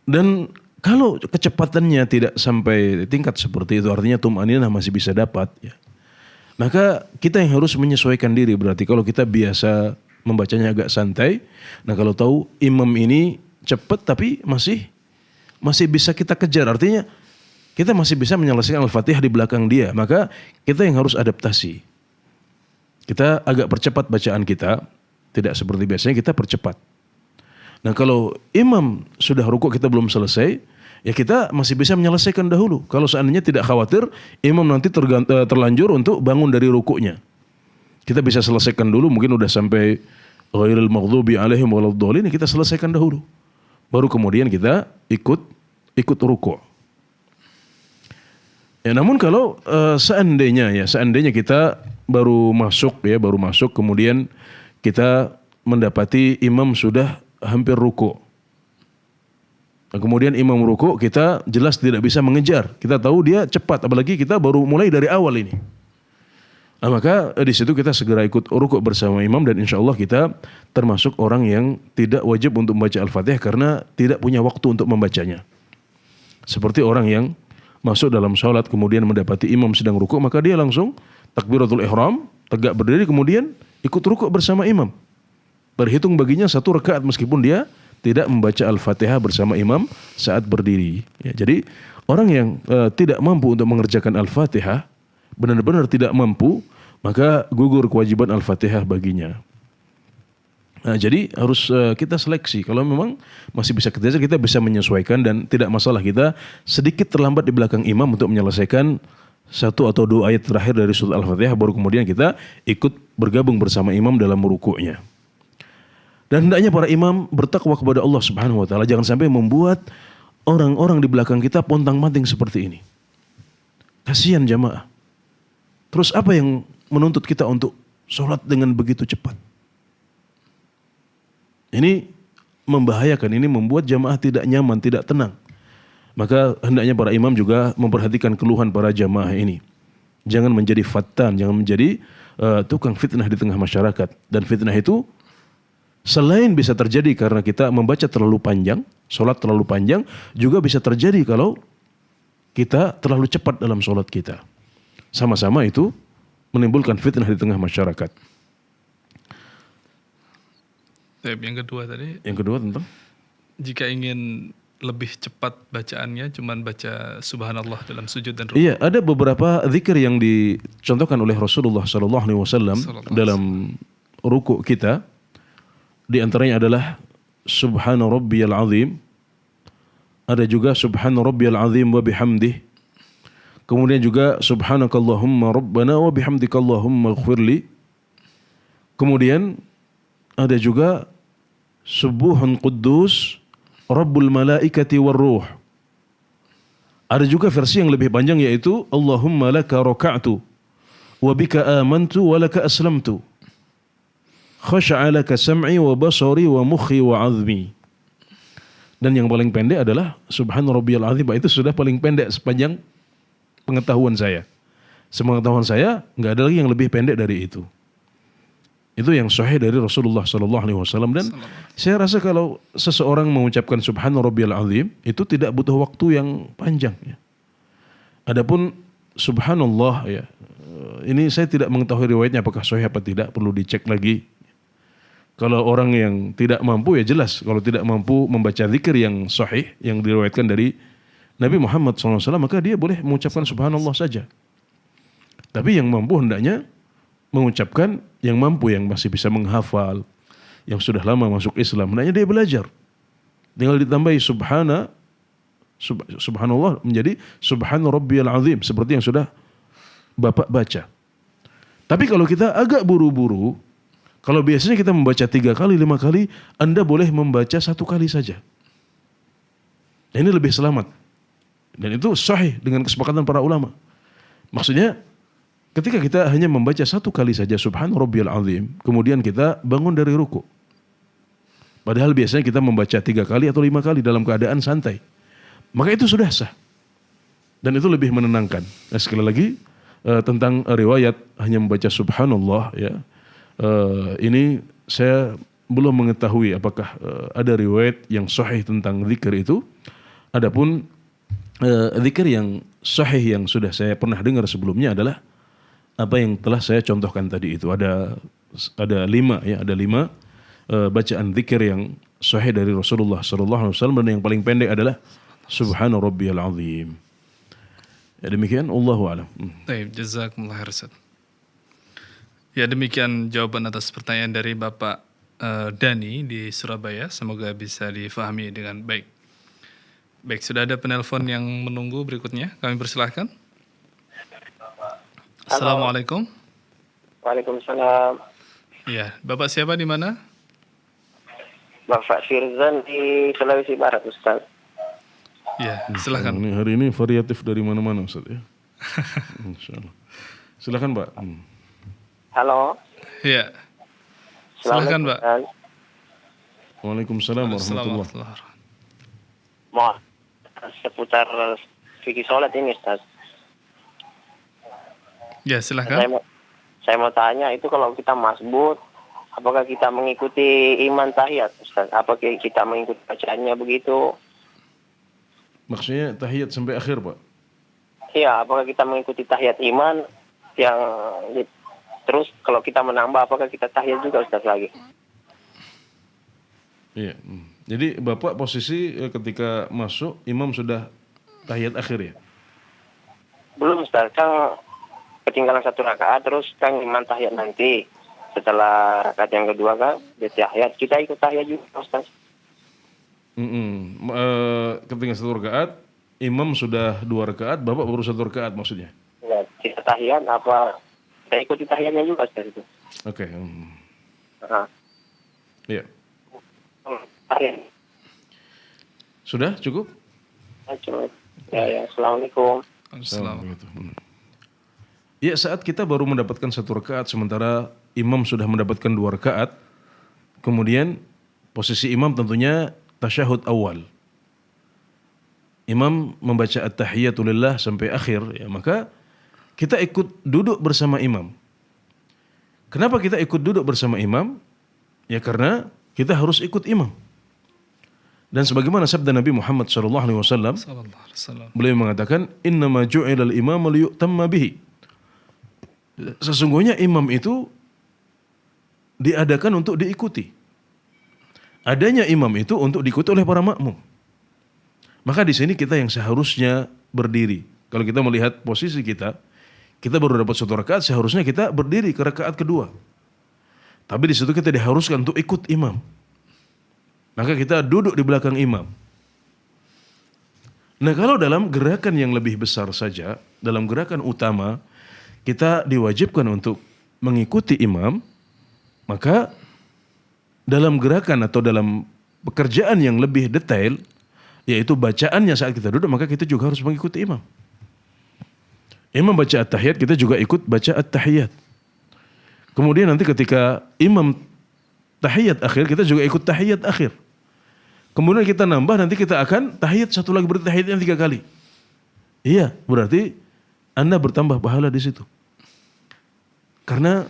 Dan kalau kecepatannya tidak sampai tingkat seperti itu, artinya tumaninah masih bisa dapat, ya. Maka kita yang harus menyesuaikan diri. Berarti kalau kita biasa membacanya agak santai, nah kalau tahu imam ini cepat tapi masih bisa kita kejar, artinya kita masih bisa menyelesaikan Al-Fatihah di belakang dia, maka kita yang harus adaptasi. Kita agak percepat bacaan kita, tidak seperti biasanya, kita percepat. Nah kalau imam sudah rukuk kita belum selesai, ya kita masih bisa menyelesaikan dahulu. Kalau seandainya tidak khawatir imam nanti terlanjur untuk bangun dari rukuknya, kita bisa selesaikan dulu, mungkin udah sampai ghairil maghdubi alaihim waladdallin, kita selesaikan dahulu. Baru kemudian kita ikut rukuk. Ya, namun kalau seandainya kita baru masuk kemudian kita mendapati imam sudah hampir rukuk. Nah, kemudian imam rukuk, kita jelas tidak bisa mengejar. Kita tahu dia cepat, apalagi kita baru mulai dari awal ini. Nah, maka di situ kita segera ikut rukuk bersama imam, dan insya Allah kita termasuk orang yang tidak wajib untuk membaca Al-Fatihah karena tidak punya waktu untuk membacanya. Seperti orang yang masuk dalam sholat kemudian mendapati imam sedang rukuk, maka dia langsung takbiratul ihram, tegak berdiri, kemudian ikut rukuk bersama imam. Berhitung baginya 1 rakaat meskipun dia tidak membaca Al-Fatihah bersama imam saat berdiri. Ya, jadi orang yang tidak mampu untuk mengerjakan Al-Fatihah, benar-benar tidak mampu, maka gugur kewajiban Al-Fatihah baginya. Nah, jadi harus kita seleksi. Kalau memang masih bisa kita bisa menyesuaikan dan tidak masalah kita sedikit terlambat di belakang imam untuk menyelesaikan 1 atau 2 ayat terakhir dari surat Al-Fatihah, baru kemudian kita ikut bergabung bersama imam dalam rukuknya. Dan hendaknya para imam bertakwa kepada Allah Subhanahu wa taala, jangan sampai membuat orang-orang di belakang kita pontang-panting seperti ini. Kasihan jamaah. Terus apa yang menuntut kita untuk sholat dengan begitu cepat? Ini membahayakan, ini membuat jamaah tidak nyaman, tidak tenang. Maka hendaknya para imam juga memperhatikan keluhan para jamaah ini. Jangan menjadi fattan, jangan menjadi tukang fitnah di tengah masyarakat. Dan fitnah itu selain bisa terjadi karena kita membaca terlalu panjang, sholat terlalu panjang, juga bisa terjadi kalau kita terlalu cepat dalam sholat kita. Sama-sama itu menimbulkan fitnah di tengah masyarakat. Yang kedua tadi. Yang kedua tentang? Jika ingin lebih cepat bacaannya, cuman baca subhanallah dalam sujud dan rukuk. Iya, ada beberapa zikir yang dicontohkan oleh Rasulullah SAW dalam rukuk kita. Di antaranya adalah Subhana Rabbiyal Azim. Ada juga Subhana Rabbiyal Azim wa bihamdih. Kemudian juga Subhanakallahumma Rabbana wa bihamdika Allahumma ighfirli. Kemudian ada juga Subuhun Quddus Rabbul Malaikati war Ruh. Ada juga versi yang lebih panjang, yaitu Allahumma laka raka'tu wa bika amantu wa laka aslamtu. Khasha'alaka sam'i wa basari wa mukhi wa azmi. Dan yang paling pendek adalah Subhan Rabbiyal Azim. Itu sudah paling pendek sepanjang pengetahuan saya. Sepengetahuan saya nggak ada lagi yang lebih pendek dari itu. Itu yang sahih dari Rasulullah SAW. Dan saya rasa kalau seseorang mengucapkan Subhan Rabbiyal Azim, itu tidak butuh waktu yang panjang. Ya. Adapun Subhanallah, ya, ini saya tidak mengetahui riwayatnya apakah sahih apa tidak, perlu dicek lagi. Kalau orang yang tidak mampu, ya jelas kalau tidak mampu membaca zikir yang sahih yang diriwayatkan dari Nabi Muhammad SAW, maka dia boleh mengucapkan subhanallah saja. Tapi yang mampu hendaknya mengucapkan, yang mampu, yang masih bisa menghafal, yang sudah lama masuk Islam, hendaknya dia belajar. Tinggal ditambahi subhanallah menjadi subhan rabbiyal azim, seperti yang sudah Bapak baca. Tapi kalau kita agak buru-buru, kalau biasanya kita membaca 3 kali, 5 kali, Anda boleh membaca 1 kali saja. Ini lebih selamat. Dan itu sahih dengan kesepakatan para ulama. Maksudnya, ketika kita hanya membaca 1 kali saja subhan rabbiyal azim, kemudian kita bangun dari ruku. Padahal biasanya kita membaca 3 kali atau 5 kali dalam keadaan santai. Maka itu sudah sah. Dan itu lebih menenangkan. Nah, sekali lagi, tentang riwayat hanya membaca subhanallah, ya. Ini saya belum mengetahui apakah ada riwayat yang sahih tentang zikir itu. Adapun zikir yang sahih yang sudah saya pernah dengar sebelumnya adalah apa yang telah saya contohkan tadi itu. Ada 5 ya, ada 5 bacaan zikir yang sahih dari Rasulullah SAW, dan yang paling pendek adalah subhana rabbiyal azim. Ya, demikian, Allahu a'lam. Baik, jazakumullah khair Ustaz. Ya, demikian jawaban atas pertanyaan dari Bapak Dani di Surabaya. Semoga bisa difahami dengan baik. Baik, sudah ada penelpon yang menunggu berikutnya. Kami persilahkan. Assalamualaikum. Waalaikumsalam. Ya, Bapak siapa di mana? Bapak Firzan di Sulawesi Barat, Ustaz. Ya, silakan. Hari ini variatif dari mana-mana, Ustaz ya. Insyaallah. Silakan, Pak. Halo. Ya. Silakan, Pak. Waalaikumsalam warahmatullahi wabarakatuh. Mohon seputar fikih sholat ini, Ustaz. Ya, silakan. Saya mau tanya, itu kalau kita masbut, apakah kita mengikuti iman tahiyat, Ustaz? Apakah kita mengikuti bacaannya begitu? Maksudnya tahiyat sampai akhir, Pak? Iya, apakah kita mengikuti tahiyat iman yang terus kalau kita menambah, apakah kita tahiyat juga, Ustaz, lagi? Iya. Jadi Bapak posisi ketika masuk imam sudah tahiyat akhir ya? Belum, Ustaz. Kan ketinggalan 1 rakaat, terus kan iman tahiyat nanti. Setelah rakaat yang kedua kan dia tahiyat, kita ikut tahiyat juga, Ustaz. Ketika 1 rakaat, imam sudah 2 rakaat, Bapak baru 1 rakaat maksudnya? Ya, kita tahiyat apa kita ikuti tahiyatnya juga, Ustaz, itu. Oke. Iya. Tahiyat. Sudah cukup? Cukup. Ya, Assalamualaikum. Assalamualaikum. Ya, saat kita baru mendapatkan 1 rakaat sementara imam sudah mendapatkan 2 rakaat, kemudian posisi imam tentunya tasyahud awal. Imam membaca at-tahiyatu lillah sampai akhir, ya, maka kita ikut duduk bersama imam. Kenapa kita ikut duduk bersama imam? Ya karena kita harus ikut imam. Dan sebagaimana sabda Nabi Muhammad SAW, beliau mengatakan, innama ju'ilal imamu liyu'tamma bihi. Sesungguhnya imam itu diadakan untuk diikuti. Adanya imam itu untuk diikuti oleh para makmum. Maka di sini kita yang seharusnya berdiri. Kalau kita melihat posisi kita baru dapat 1 rakaat, seharusnya kita berdiri ke rakaat kedua. Tapi di situ kita diharuskan untuk ikut imam. Maka kita duduk di belakang imam. Nah, kalau dalam gerakan yang lebih besar saja, dalam gerakan utama, kita diwajibkan untuk mengikuti imam, maka dalam gerakan atau dalam pekerjaan yang lebih detail, yaitu bacaannya saat kita duduk, maka kita juga harus mengikuti imam. Imam baca at-tahiyat, kita juga ikut baca at-tahiyat. Kemudian nanti ketika imam tahiyat akhir, kita juga ikut tahiyat akhir. Kemudian kita nambah, nanti kita akan tahiyat 1 lagi, berarti tahiyatnya 3 kali. Iya, berarti Anda bertambah pahala di situ. Karena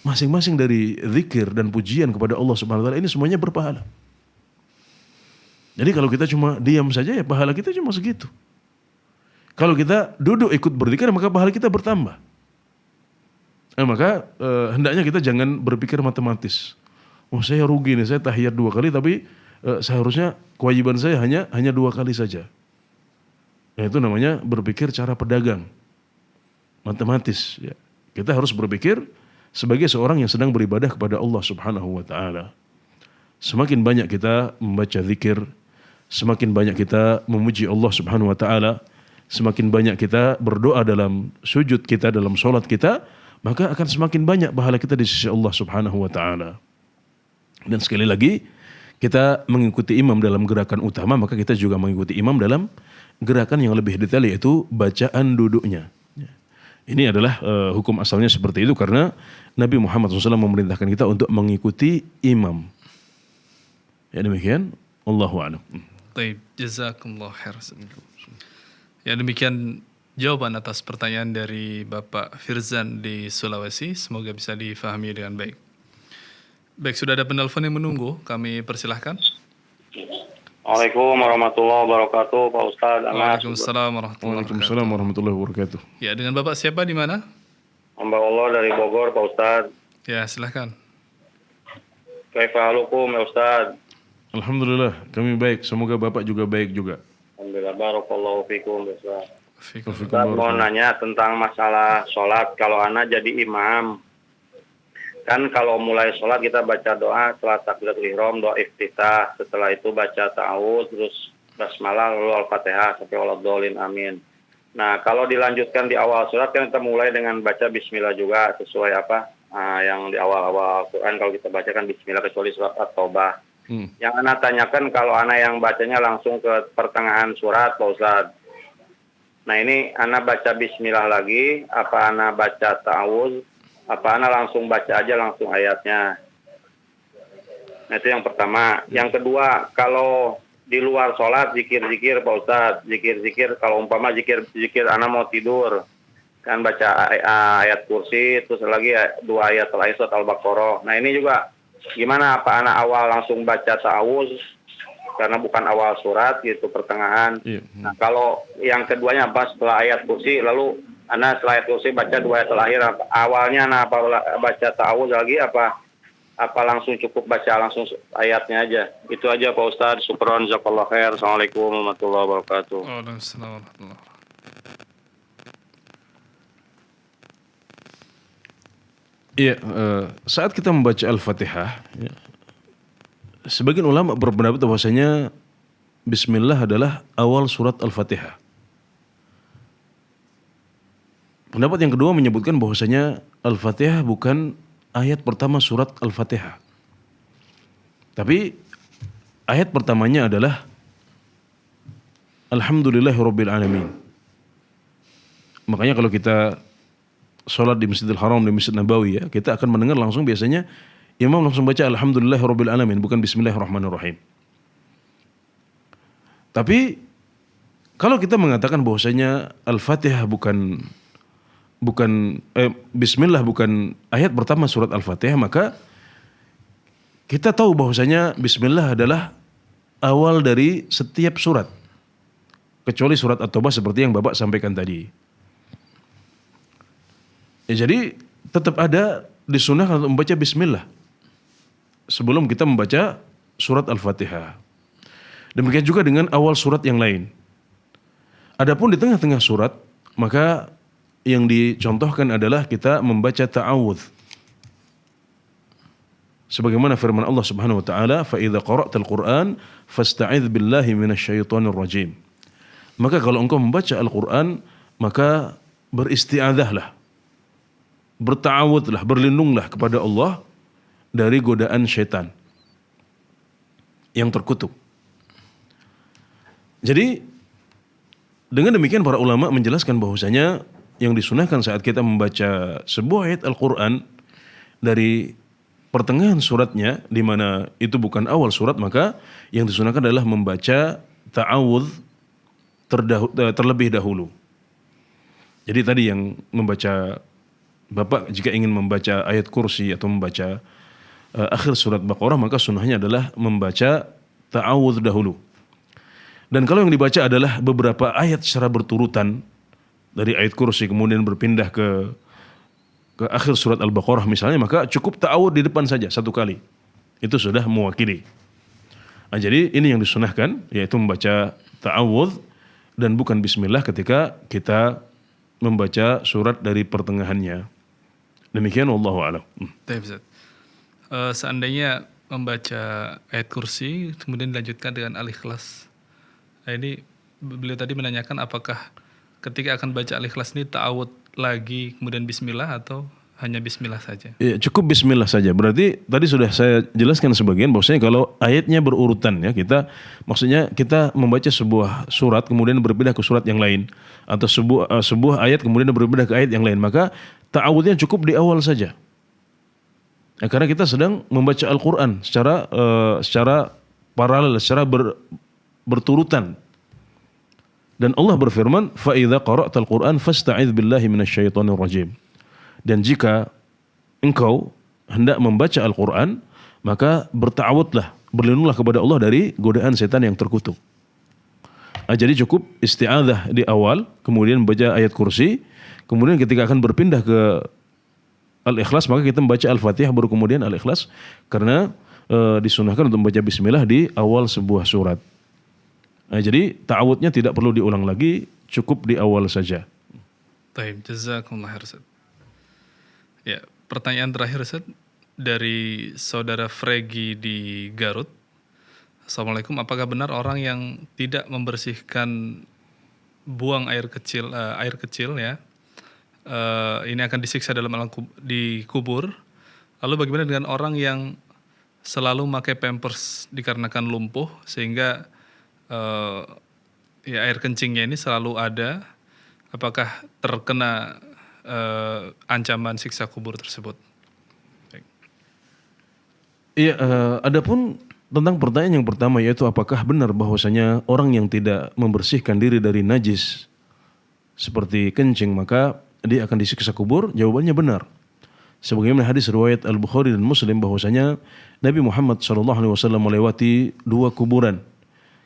masing-masing dari zikir dan pujian kepada Allah Subhanahu wa taala ini semuanya berpahala. Jadi kalau kita cuma diam saja, ya pahala kita cuma segitu. Kalau kita duduk ikut berzikir, maka pahala kita bertambah. Maka hendaknya kita jangan berpikir matematis. Oh, saya rugi nih, saya tahiyat 2 kali, tapi seharusnya kewajiban saya hanya 2 kali saja. Itu namanya berpikir cara pedagang, matematis. Ya. Kita harus berpikir sebagai seorang yang sedang beribadah kepada Allah Subhanahu wa Ta'ala. Semakin banyak kita membaca zikir, semakin banyak kita memuji Allah Subhanahu wa Ta'ala, semakin banyak kita berdoa dalam sujud kita, dalam solat kita, maka akan semakin banyak pahala kita di sisi Allah Subhanahu wa Ta'ala. Dan sekali lagi, kita mengikuti imam dalam gerakan utama, maka kita juga mengikuti imam dalam gerakan yang lebih detail, yaitu bacaan duduknya. Ini adalah hukum asalnya seperti itu, karena Nabi Muhammad SAW memerintahkan kita untuk mengikuti imam. Ya demikian, Allahu a'lam. Baik, jazakumullah khair. Ya demikian jawaban atas pertanyaan dari Bapak Firzan di Sulawesi. Semoga bisa difahami dengan baik. Baik, sudah ada penelpon yang menunggu. Kami persilahkan. Waalaikumsalam warahmatullahi wabarakatuh, Pak Ustadz. Waalaikumsalam warahmatullahi wabarakatuh. Waalaikumsalam warahmatullahi wabarakatuh. Ya, dengan Bapak siapa di mana? Hamba Allah dari Bogor, Pak Ustadz. Ya, silahkan. Kaifahalukum, ya Ustadz? Alhamdulillah, kami baik. Semoga Bapak juga baik juga. Alhamdulillah, barakallahu fikum, ya Ustadz. Fikum. Ustadz mau nanya tentang masalah sholat. Kalau ana jadi imam, kan kalau mulai sholat kita baca doa setelah takbiratul ihram, doa iftitah, setelah itu baca ta'awudz, terus basmalah, lalu al-fatihah sampai waladhdallin, amin. Nah, kalau dilanjutkan di awal surat kan kita mulai dengan baca bismillah juga, sesuai apa yang di awal-awal Quran kalau kita baca kan bismillah, kecuali surat At-Taubah. Yang ana tanyakan, kalau ana yang bacanya langsung ke pertengahan surat, Pak Ustadz. Nah, ini ana baca bismillah lagi, apa ana baca ta'awudz, apa ana langsung baca aja langsung ayatnya. Nah, itu yang pertama. Yang kedua, kalau di luar sholat zikir-zikir Pak Ustadz, zikir-zikir kalau umpama zikir ana mau tidur kan baca ayat kursi, terus lagi 2 ayat setelah surat Al-Baqarah. Nah, ini juga gimana, apa ana awal langsung baca ta'awuz karena bukan awal surat gitu, pertengahan. Nah, kalau yang keduanya apa, setelah ayat kursi lalu ana setelah ayat kursi baca 2 ayat terakhir, awalnya ana apa baca ta'awuz lagi, apa langsung cukup baca langsung ayatnya aja? Itu aja Pak Ustadz. Syukran, jazakallahu khair. Assalamualaikum warahmatullahi wabarakatuh. Waalaikumsalam warahmatullahi wabarakatuh. Iya, saat kita membaca Al-Fatihah, ya, sebagian ulama berpendapat bahwasanya Bismillah adalah awal surat Al-Fatihah. Pendapat yang kedua menyebutkan bahwasanya Al-Fatihah bukan ayat pertama surat Al-Fatihah. Tapi ayat pertamanya adalah Alhamdulillahirabbil alamin. Makanya kalau kita sholat di Masjidil Haram, di Masjid Nabawi, ya, kita akan mendengar langsung biasanya imam langsung baca Alhamdulillahirabbil alamin, bukan Bismillahirrahmanirrahim. Tapi kalau kita mengatakan bahwasanya Al-Fatihah Bismillah bukan ayat pertama surat Al-Fatihah, maka kita tahu bahwasanya Bismillah adalah awal dari setiap surat, kecuali surat At-Taubah seperti yang Bapak sampaikan tadi. Ya, jadi tetap ada disunahkan untuk membaca Bismillah sebelum kita membaca surat Al-Fatihah. Demikian juga dengan awal surat yang lain. Adapun di tengah-tengah surat, maka yang dicontohkan adalah kita membaca ta'awudz. Sebagaimana firman Allah Subhanahu wa taala, "Fa idza qara'tal Qur'an fasta'idz billahi minasyaitonir rajim." Maka kalau engkau membaca Al-Qur'an, maka beristi'adzahlah. Berta'awudz, berlindunglah kepada Allah dari godaan syaitan yang terkutuk. Jadi dengan demikian para ulama menjelaskan bahwasanya yang disunahkan saat kita membaca sebuah ayat Al-Quran dari pertengahan suratnya, di mana itu bukan awal surat, maka yang disunahkan adalah membaca ta'awudz terlebih dahulu. Jadi tadi yang membaca, Bapak jika ingin membaca ayat kursi atau membaca akhir surat Baqarah, maka sunnahnya adalah membaca ta'awudz dahulu. Dan kalau yang dibaca adalah beberapa ayat secara berturutan, dari ayat kursi kemudian berpindah ke akhir surat Al-Baqarah misalnya, maka cukup ta'awudz di depan saja satu kali. Itu sudah mewakili. Nah, jadi ini yang disunahkan, yaitu membaca ta'awudz dan bukan bismillah ketika kita membaca surat dari pertengahannya. Demikian wallahu a'lam. Baik, Ustaz. Seandainya membaca ayat kursi kemudian dilanjutkan dengan al-ikhlas. Nah, ini beliau tadi menanyakan apakah ketika akan baca al-ikhlas ini ta'awud lagi kemudian bismillah atau hanya bismillah saja? Ya, cukup bismillah saja. Berarti tadi sudah saya jelaskan sebagian bahwasanya kalau ayatnya berurutan ya, maksudnya kita membaca sebuah surat kemudian berpindah ke surat yang lain atau sebuah ayat kemudian berpindah ke ayat yang lain, maka ta'awudnya cukup di awal saja. Ya, karena kita sedang membaca Al-Qur'an secara paralel, secara berturutan. Dan Allah berfirman, "Fa idza qara'tal Qur'an fasta'idz billahi minasyaitonir rajim." Dan jika engkau hendak membaca Al-Quran, maka berta'awudlah, berlindunglah kepada Allah dari godaan setan yang terkutuk. Jadi cukup isti'adzah di awal, kemudian membaca ayat kursi, kemudian ketika akan berpindah ke Al-Ikhlas, maka kita membaca Al-Fatihah baru kemudian Al-Ikhlas, karena disunahkan untuk membaca bismillah di awal sebuah surat. Jadi ta'awudnya tidak perlu diulang lagi, cukup di awal saja. Baik, jazakumullah khair, Ustaz. Ya, pertanyaan terakhir, Ustaz, dari saudara Fregi di Garut. Assalamualaikum, apakah benar orang yang tidak membersihkan buang air kecil ya, ini akan disiksa dalam alam dikubur? Lalu bagaimana dengan orang yang selalu memakai pampers dikarenakan lumpuh sehingga ya air kencingnya ini selalu ada? Apakah terkena ancaman siksa kubur tersebut? Iya, adapun tentang pertanyaan yang pertama, yaitu apakah benar bahwasanya orang yang tidak membersihkan diri dari najis seperti kencing maka dia akan disiksa kubur? Jawabannya benar. Sebagaimana hadis riwayat Al-Bukhari dan Muslim bahwasanya Nabi Muhammad SAW melewati 2 kuburan.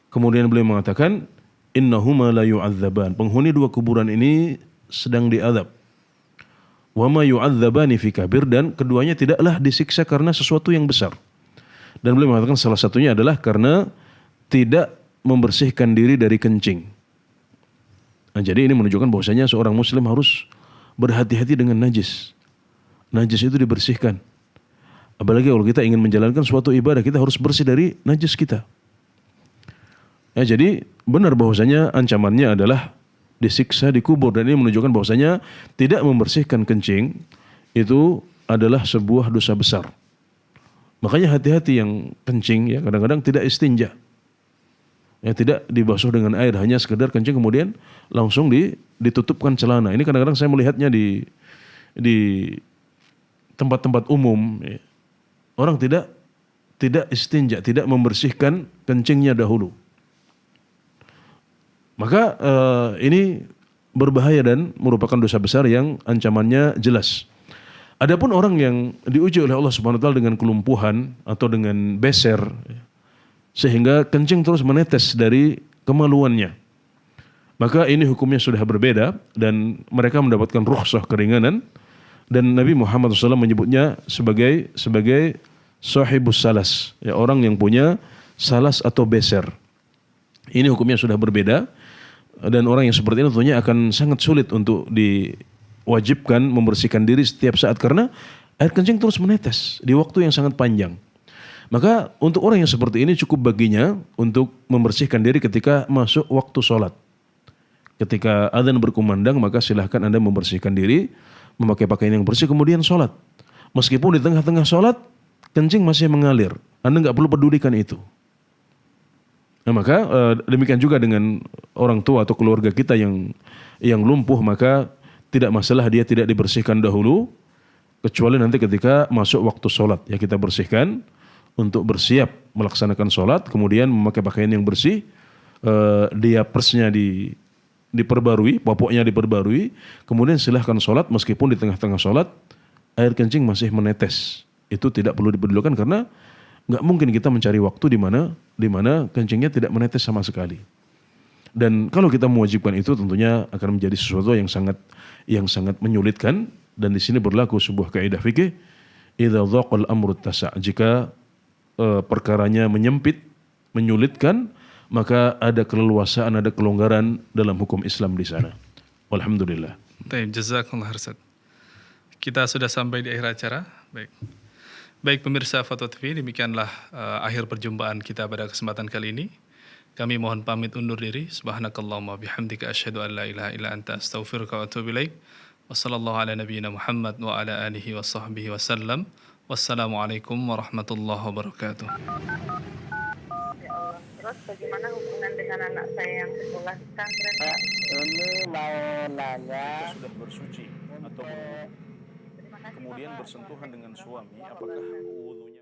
Kemudian beliau mengatakan, innahuma la yu'adzaban. Penghuni 2 kuburan ini sedang diazab. Wa ma yu'adzabani fi kabir, dan keduanya tidaklah disiksa karena sesuatu yang besar. Dan beliau mengatakan salah satunya adalah karena tidak membersihkan diri dari kencing. Nah, jadi ini menunjukkan bahwasanya seorang muslim harus berhati-hati dengan najis. Najis itu dibersihkan. Apalagi kalau kita ingin menjalankan suatu ibadah, kita harus bersih dari najis kita. Ya, jadi benar bahwasanya ancamannya adalah disiksa di kubur, dan ini menunjukkan bahwasanya tidak membersihkan kencing itu adalah sebuah dosa besar. Makanya hati-hati yang kencing ya, kadang-kadang tidak istinja. Ya, tidak dibasuh dengan air, hanya sekedar kencing kemudian langsung ditutupkan celana. Ini kadang-kadang saya melihatnya di tempat-tempat umum ya. Orang tidak istinja, tidak membersihkan kencingnya dahulu. Maka ini berbahaya dan merupakan dosa besar yang ancamannya jelas. Adapun orang yang diuji oleh Allah Subhanahu wa taala dengan kelumpuhan atau dengan beser sehingga kencing terus menetes dari kemaluannya, maka ini hukumnya sudah berbeda dan mereka mendapatkan rukhsah keringanan, dan Nabi Muhammad SAW menyebutnya sebagai sahibus salas, ya, orang yang punya salas atau beser. Ini hukumnya sudah berbeda. Dan orang yang seperti ini tentunya akan sangat sulit untuk diwajibkan membersihkan diri setiap saat karena air kencing terus menetes di waktu yang sangat panjang. Maka untuk orang yang seperti ini cukup baginya untuk membersihkan diri ketika masuk waktu sholat. Ketika adzan berkumandang maka silahkan Anda membersihkan diri, memakai pakaian yang bersih kemudian sholat. Meskipun di tengah-tengah sholat kencing masih mengalir, Anda nggak perlu pedulikan itu. Nah, maka demikian juga dengan orang tua atau keluarga kita yang lumpuh, maka tidak masalah dia tidak dibersihkan dahulu, kecuali nanti ketika masuk waktu sholat ya kita bersihkan untuk bersiap melaksanakan sholat, kemudian memakai pakaian yang bersih, diapersnya diperbarui, popoknya diperbarui, kemudian silahkan sholat meskipun di tengah-tengah sholat air kencing masih menetes. Itu tidak perlu dipedulikan karena nggak mungkin kita mencari waktu di mana kencingnya tidak menetes sama sekali. Dan kalau kita mewajibkan itu tentunya akan menjadi sesuatu yang sangat menyulitkan, dan di sini berlaku sebuah kaidah fikih, idza dhaqal amru tasa', jika perkaranya menyempit, menyulitkan, maka ada keleluasaan, ada kelonggaran dalam hukum Islam di sana. Alhamdulillah. Baik, jazakallah Ustaz. Kita sudah sampai di akhir acara. Baik pemirsa Fatwa TV, demikianlah akhir perjumpaan kita pada kesempatan kali ini. Kami mohon pamit undur diri. Subhanakallahumma bihamdika asyhadu an la ilaha illa anta astaghfiruka wa atubu ilaik. Wassallallahu ala nabiyyina Muhammad wa ala alihi wa sahbihi wasallam. Wassalamualaikum warahmatullahi wabarakatuh. Ya Allah. Terus bagaimana hubungan dengan anak saya yang sekolah di pesantren? Ini mau nanya. Sudah bersuci atau belum? Kemudian bersentuhan dengan suami, apakah wudunya